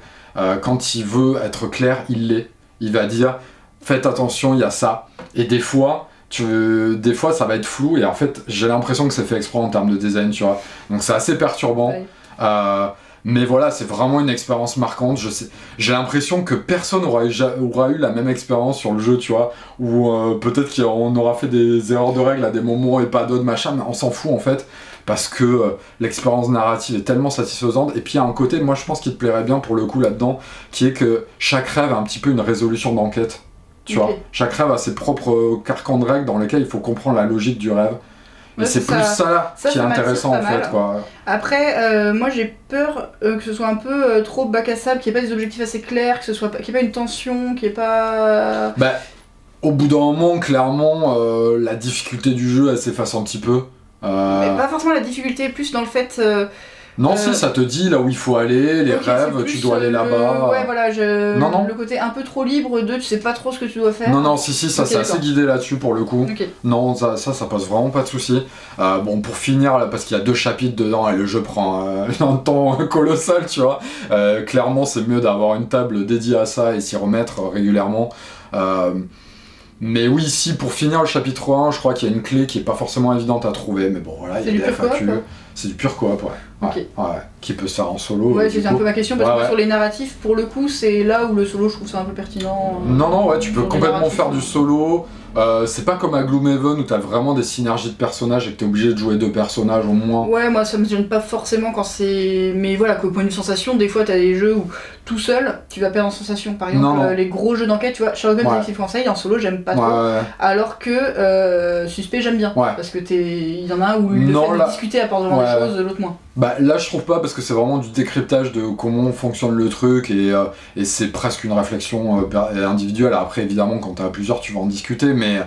Quand il veut être clair, il l'est. Il va dire, faites attention, il y a ça. Et des fois, ça va être flou. Et en fait, j'ai l'impression que c'est fait exprès en termes de design, tu vois. Donc c'est assez perturbant. Ouais. Mais voilà, c'est vraiment une expérience marquante. J'ai l'impression que personne aura eu la même expérience sur le jeu, tu vois. Ou peut-être qu'on aura fait des erreurs de règles à des moments et pas d'autres, machin, mais on s'en fout en fait. Parce que l'expérience narrative est tellement satisfaisante. Et puis il y a un côté, moi je pense qu'il te plairait bien pour le coup là-dedans, qui est que chaque rêve a un petit peu une résolution d'enquête. Tu vois, chaque rêve a ses propres carcans de règles dans lesquels il faut comprendre la logique du rêve. Mais c'est plus ça qui est intéressant en fait quoi. Après, moi j'ai peur que ce soit un peu trop bac à sable, qu'il n'y ait pas des objectifs assez clairs, qu'il n'y ait pas une tension, qu'il n'y ait pas... Bah, au bout d'un moment, clairement, la difficulté du jeu elle s'efface un petit peu. Mais pas forcément la difficulté, plus dans le fait... Non, si, ça te dit là où il faut aller, les rêves, tu dois aller là-bas. Ouais, voilà, non. Le côté un peu trop libre de tu sais pas trop ce que tu dois faire. Non, si, ça c'est assez guidé là-dessus pour le coup. Non, ça pose vraiment pas de soucis. Bon, pour finir, là, parce qu'il y a 2 chapitres dedans et le jeu prend un temps colossal, tu vois. Clairement, c'est mieux d'avoir une table dédiée à ça et s'y remettre régulièrement. Mais oui, ici, pour finir le chapitre 1, je crois qu'il y a une clé qui est pas forcément évidente à trouver, mais bon, voilà, il y a des FAQ. C'est du pur coop, ouais. Okay. Ouais, qui peut se faire en solo. Ouais, c'est un peu ma question, parce que sur les narratifs, pour le coup, c'est là où le solo, je trouve ça un peu pertinent. Non, ouais, tu peux complètement faire du solo. C'est pas comme à Gloomhaven où t'as vraiment des synergies de personnages et que t'es obligé de jouer 2 personnages au moins. Ouais, moi ça me gêne pas forcément quand c'est. Mais voilà, qu'au point de vue sensation, des fois t'as des jeux où tout seul tu vas perdre en sensation. Par exemple, les gros jeux d'enquête, tu vois, Sherlock Holmes Detective Conseil en solo, j'aime pas trop. Alors que Suspect, j'aime bien. Parce que il y en a un où le fait de discuter apporte vraiment des choses, l'autre moins. Bah là je trouve pas parce que c'est vraiment du décryptage de comment fonctionne le truc et c'est presque une réflexion individuelle. Après évidemment quand t'as plusieurs tu vas en discuter mais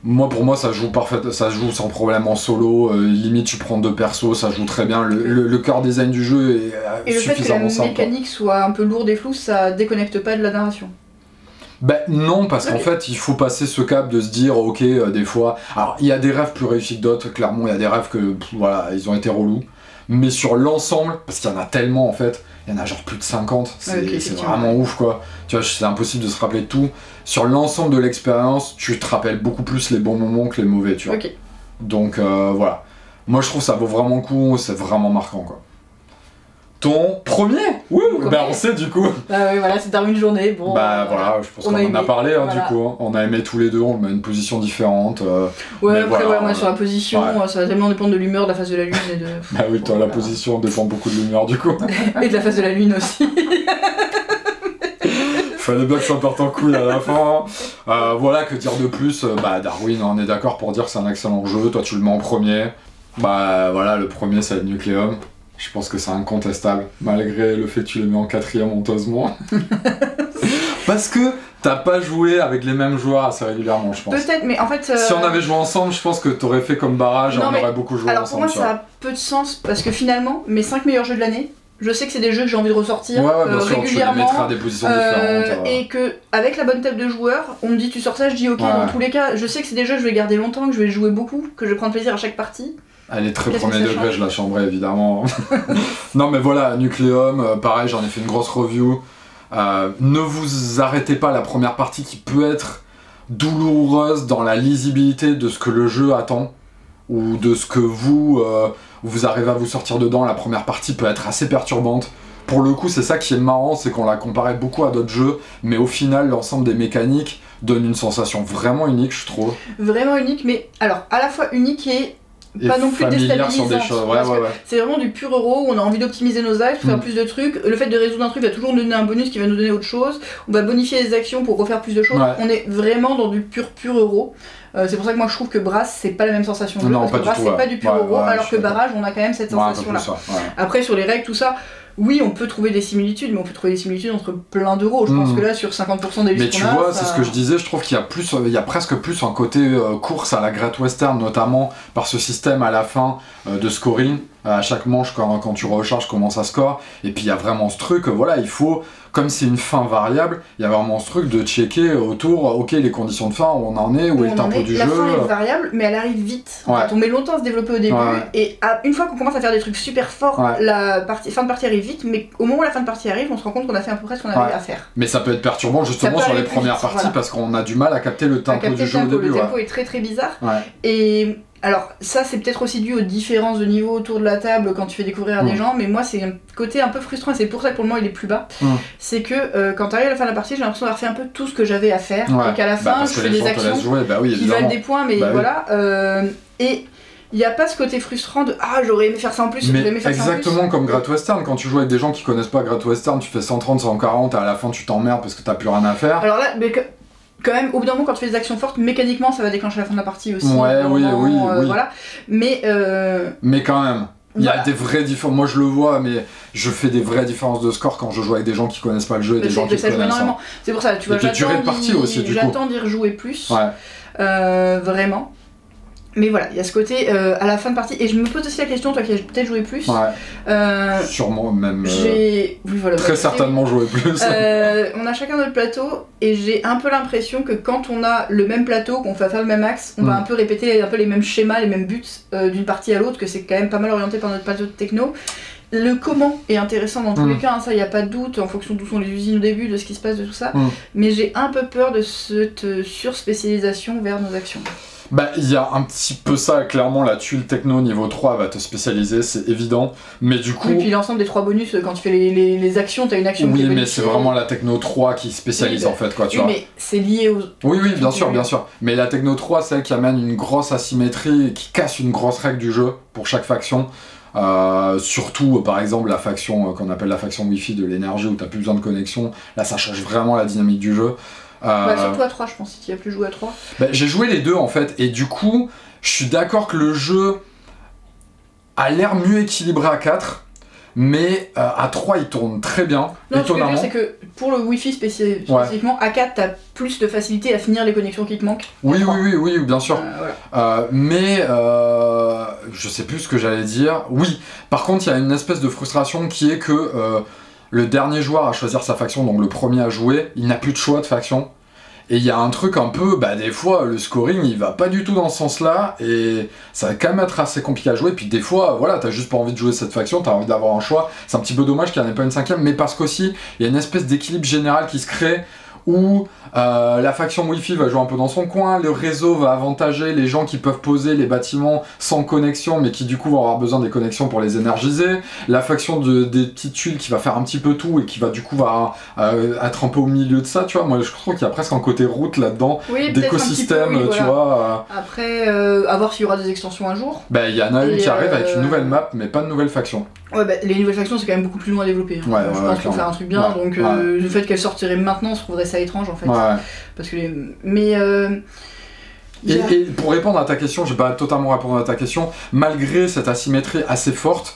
pour moi ça joue ça joue sans problème en solo, limite tu prends 2 persos, ça joue très bien, le core design du jeu est suffisamment simple. Et le fait que la mécanique soit un peu lourde et floue, ça déconnecte pas de la narration. Ben non, parce qu'en fait il faut passer ce cap de se dire ok des fois, alors il y a des rêves plus réussis que d'autres, clairement il y a des rêves que voilà ils ont été relous, mais sur l'ensemble, parce qu'il y en a tellement en fait, il y en a genre plus de 50, c'est vraiment ouf quoi, tu vois c'est impossible de se rappeler de tout, sur l'ensemble de l'expérience tu te rappelles beaucoup plus les bons moments que les mauvais tu vois, donc voilà, moi je trouve ça vaut vraiment le coup, c'est vraiment marquant quoi. Ton premier? Bah on sait du coup. Bah oui voilà, c'est Darwin Journée, bon. Bah voilà, je pense qu'on en a parlé du coup, on a aimé tous les deux, on met une position différente. Ouais après moi sur la position, ça va tellement dépendre de l'humeur, de la face de la lune et de... Bah oui, toi la position dépend beaucoup de l'humeur du coup. Et de la face de la lune aussi. Fallait bien que ça parte en couille à la fin. Voilà, que dire de plus, bah Darwin on est d'accord pour dire que c'est un excellent jeu, toi tu le mets en premier. Bah voilà, le premier c'est Nucleum. Je pense que c'est incontestable, malgré le fait que tu les mets en 4ème honteusement. Parce que t'as pas joué avec les mêmes joueurs assez régulièrement, je pense. Peut-être, mais en fait... Si on avait joué ensemble, je pense que t'aurais fait comme barrage et on aurait beaucoup joué ensemble. Alors pour moi, ça a peu de sens, parce que finalement, mes 5 meilleurs jeux de l'année, je sais que c'est des jeux que j'ai envie de ressortir bien sûr, régulièrement. Tu les mettras à des positions différentes. Et que avec la bonne table de joueurs, on me dit tu sors ça, je dis ok, dans tous les cas, je sais que c'est des jeux que je vais garder longtemps, que je vais jouer beaucoup, que je vais prendre plaisir à chaque partie. Elle est très premier degré, je la chambrais évidemment. Non mais voilà, Nucleum, pareil, j'en ai fait une grosse review. Ne vous arrêtez pas à la première partie qui peut être douloureuse dans la lisibilité de ce que le jeu attend ou de ce que vous arrivez à vous sortir dedans. La première partie peut être assez perturbante. Pour le coup, c'est ça qui est marrant, c'est qu'on l'a comparé beaucoup à d'autres jeux, mais au final, l'ensemble des mécaniques donne une sensation vraiment unique, je trouve. Vraiment unique, mais alors à la fois unique et pas non plus déstabilisant. C'est vraiment du pur euro où on a envie d'optimiser nos actes, pour faire plus de trucs. Le fait de résoudre un truc va toujours nous donner un bonus qui va nous donner autre chose. On va bonifier les actions pour refaire plus de choses. On est vraiment dans du pur euro. C'est pour ça que moi je trouve que Brass c'est pas la même sensation de jeu, parce que Brass c'est pas du pur euro, alors que Barrage on a quand même cette sensation là. Après sur les règles tout ça, oui on peut trouver des similitudes, mais on peut trouver des similitudes entre plein d'euros. Je pense que là sur 50% des listes mais tu vois, c'est ce que je disais, je trouve qu'il y a presque plus un côté course à la Great Western, notamment par ce système à la fin de scoring. À chaque manche quand tu recharges comment ça score, et puis il y a vraiment ce truc, voilà, il faut, comme c'est une fin variable, il y a vraiment ce truc de checker autour, ok les conditions de fin, où on en est, où est le tempo du jeu. La fin est variable, mais elle arrive vite. En fait, on met longtemps à se développer au début, et une fois qu'on commence à faire des trucs super forts, la fin de partie arrive vite, mais au moment où la fin de partie arrive, on se rend compte qu'on a fait à peu près ce qu'on avait à faire. Mais ça peut être perturbant justement sur les premières parties, parce qu'on a du mal à capter le tempo du jeu au début. Le tempo est très bizarre, et... Alors ça c'est peut-être aussi dû aux différences de niveau autour de la table quand tu fais découvrir à des gens, mais moi c'est un côté un peu frustrant et c'est pour ça que pour le moment il est plus bas. C'est que quand t'arrives à la fin de la partie j'ai l'impression d'avoir fait un peu tout ce que j'avais à faire et qu'à la fin je fais des actions qui valent des points, mais voilà. Et il n'y a pas ce côté frustrant de ah j'aurais aimé faire ça en plus, mais exactement comme Great Western, quand tu joues avec des gens qui connaissent pas Great Western, tu fais 130, 140 et à la fin tu t'emmerdes parce que t'as plus rien à faire. Alors là, mais quand même, au bout d'un moment, quand tu fais des actions fortes, mécaniquement, ça va déclencher la fin de la partie aussi. Oui. Voilà. Mais quand même, il y a des vraies différences. Moi, je le vois, mais je fais des vraies différences de score quand je joue avec des gens qui connaissent pas le jeu et des gens qui connaissent. Énormément. C'est pour ça, tu vois, j'attends d'y rejouer plus. Vraiment. Mais voilà, il y a ce côté à la fin de partie, et je me pose aussi la question, toi qui as peut-être joué plus. Sûrement même. Très certainement joué plus. On a chacun notre plateau, et j'ai un peu l'impression que quand on a le même plateau, qu'on va faire le même axe, on va un peu répéter un peu les mêmes schémas, les mêmes buts d'une partie à l'autre, que c'est quand même pas mal orienté par notre plateau de techno. Le comment est intéressant dans tous les cas, ça y a pas de doute, en fonction d'où sont les usines au début, de ce qui se passe, de tout ça. Mais j'ai un peu peur de cette surspécialisation vers nos actions. Bah, il y a un petit peu ça, clairement, la tuile techno niveau 3 va te spécialiser, c'est évident. Mais du coup... Et puis l'ensemble des 3 bonus, quand tu fais les actions, t'as une action qui est Oui, mais bonifiée. c'est vraiment la techno 3 qui spécialise Oui, en fait, quoi, tu Oui, vois. mais c'est lié aux... Oui, oui, bien sûr, bien sûr. Mais la techno 3, c'est elle qui amène une grosse asymétrie, qui casse une grosse règle du jeu pour chaque faction. Surtout, par exemple, la faction qu'on appelle la faction Wi-Fi de l'énergie, où t'as plus besoin de connexion. Là, ça change vraiment la dynamique du jeu. Bah, surtout à 3, je pense, si tu as plus joué à 3. Bah, j'ai joué les deux, en fait, et du coup, je suis d'accord que le jeu a l'air mieux équilibré à 4, mais à 3, il tourne très bien, Non, ce que je veux étonnamment. dire, c'est que pour le Wi-Fi spécifiquement, à 4, t'as plus de facilité à finir les connexions qui te manquent. Oui, bien sûr. Voilà. Mais je sais plus ce que j'allais dire. Oui, par contre, il y a une espèce de frustration qui est que le dernier joueur à choisir sa faction, donc le premier à jouer, il n'a plus de choix de faction. Et il y a un truc un peu, bah des fois, le scoring, il va pas du tout dans ce sens-là, et ça va quand même être assez compliqué à jouer. Puis des fois, voilà, t'as juste pas envie de jouer cette faction, t'as envie d'avoir un choix. C'est un petit peu dommage qu'il n'y en ait pas une 5ème, mais parce qu'aussi, il y a une espèce d'équilibre général qui se crée, où la faction Wi-Fi va jouer un peu dans son coin, le réseau va avantager les gens qui peuvent poser les bâtiments sans connexion, mais qui du coup vont avoir besoin des connexions pour les énergiser, la faction des petites tuiles qui va faire un petit peu tout et qui va du coup être un peu au milieu de ça, tu vois. Moi je trouve qu'il y a presque un côté route là-dedans, Oui, d'écosystème, oui, tu voilà. vois. Après, à voir s'il y aura des extensions un jour. Bah il y en a une qui arrive avec une nouvelle map. map, mais pas de nouvelle faction. Ouais, bah, les nouvelles factions, c'est quand même beaucoup plus long à développer. Hein. Ouais, Je pense qu'il faut clairement. faire un truc bien, donc le fait qu'elle sortirait maintenant, je trouverais ça étrange en fait. Ouais. Parce que Mais. Et pour répondre à ta question, je vais pas totalement répondre à ta question, malgré cette asymétrie assez forte,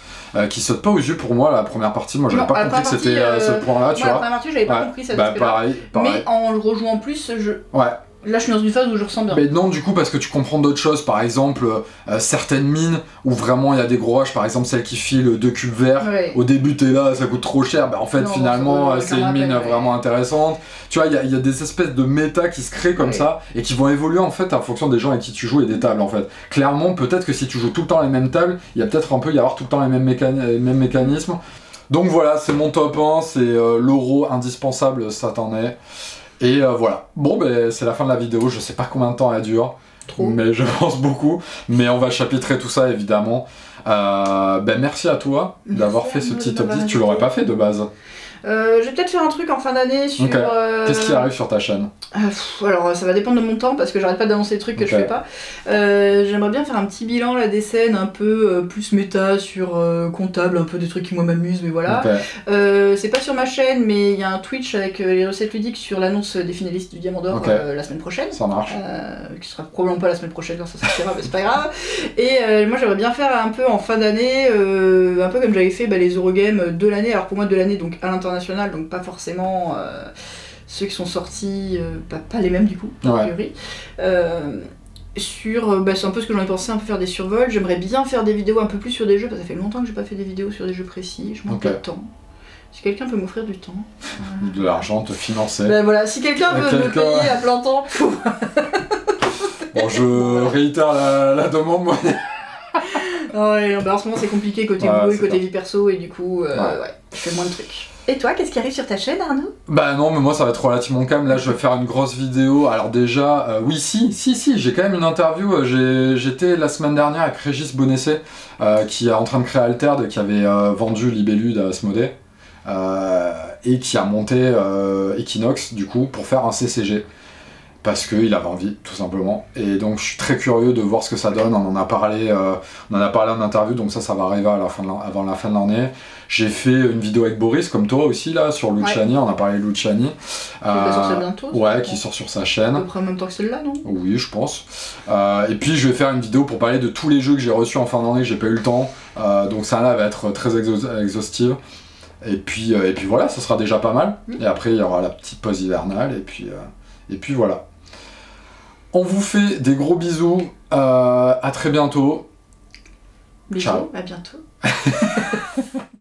qui saute pas aux yeux pour moi, la première partie, moi j'avais Non, pas la compris que première c'était partie, ce point-là, tu moi, la vois. première partie, j'avais pas Ouais. compris cet Bah aspect-là. pareil. Mais en le rejouant plus, Ouais. là je suis dans une phase où je ressens bien. Mais non, du coup, parce que tu comprends d'autres choses, par exemple, certaines mines où vraiment il y a des gros rushs, par exemple celle qui file 2 cubes verts. Ouais. Au début, t'es là, ça coûte trop cher, bah en fait, Non, finalement, ça c'est me une mine rappelle, ouais. vraiment intéressante. Tu vois, il y a des espèces de méta qui se créent comme Ouais. ça et qui vont évoluer en fait en fonction des gens avec qui tu joues et des tables en fait. Clairement, peut-être que si tu joues tout le temps les mêmes tables, il y a peut-être un peu y avoir tout le temps les mêmes mécanismes. Donc voilà, c'est mon top 1, c'est l'euro indispensable, ça t'en est. Et voilà. Bon, ben c'est la fin de la vidéo, je sais pas combien de temps elle dure. Trop. Mais je pense beaucoup. Mais on va chapitrer tout ça évidemment. Ben merci à toi d'avoir Merci fait à ce vous petit de top m'avoir 10, tu l'aurais invité. pas fait de base. Je vais peut-être faire un truc en fin d'année sur. Ok. Qu'est-ce qui arrive sur ta chaîne? Alors ça va dépendre de mon temps parce que j'arrête pas d'annoncer des trucs que Ok. je fais pas. J'aimerais bien faire un petit bilan là des scènes un peu plus méta sur comptable, un peu des trucs qui moi m'amusent, mais voilà. Ok. C'est pas sur ma chaîne, mais il y a un Twitch avec les recettes ludiques sur l'annonce des finalistes du Diamant d'Or Ok. la semaine prochaine. Ça marche. Qui sera probablement pas la semaine prochaine quand ça sortira, mais c'est pas grave. Et moi j'aimerais bien faire un peu en fin d'année, un peu comme j'avais fait les Eurogames de l'année. Alors pour moi de l'année donc à l'international, donc pas forcément ceux qui sont sortis, pas les mêmes du coup, a Ouais. priori. C'est un peu ce que j'en ai pensé, un peu faire des survols. J'aimerais bien faire des vidéos un peu plus sur des jeux, parce que ça fait longtemps que j'ai pas fait des vidéos sur des jeux précis, je manque Ok. de temps. Si quelqu'un peut m'offrir du temps. De l'argent, te financer. Ben voilà, si quelqu'un veut me Quelqu'un- payer à plein temps pour... Bon, je réitère la demande, moi. Ouais, en ce moment c'est compliqué côté Ouais, boulot et c'est côté ça. vie perso, et du coup, Ouais. je fais moins de trucs. Et toi, qu'est-ce qui arrive sur ta chaîne, Arnaud? Bah non, mais moi ça va être relativement calme. Là, je vais faire une grosse vidéo. Alors déjà, oui, si, j'ai quand même une interview. J'étais la semaine dernière avec Régis Bonessé, qui est en train de créer Altered, qui avait vendu Libellude à Asmodée, et qui a monté Equinox, du coup, pour faire un CCG. Parce qu'il avait envie, tout simplement. Et donc je suis très curieux de voir ce que ça donne. On en a parlé en interview, donc ça va arriver avant la fin de l'année. J'ai fait une vidéo avec Boris, comme toi aussi, là, sur Luciani. On a parlé de Luciani. Qui va sortir bientôt. Ouais, qui sort sur sa À chaîne. peu près en même temps que celle-là, non? Oui, je pense. Et puis je vais faire une vidéo pour parler de tous les jeux que j'ai reçus en fin d'année, que j'ai pas eu le temps. Donc ça là va être très exhaustive. Et puis voilà, ça sera déjà pas mal. Et après il y aura la petite pause hivernale. Et puis voilà. On vous fait des gros bisous. À très bientôt. Bisous, Ciao. à bientôt.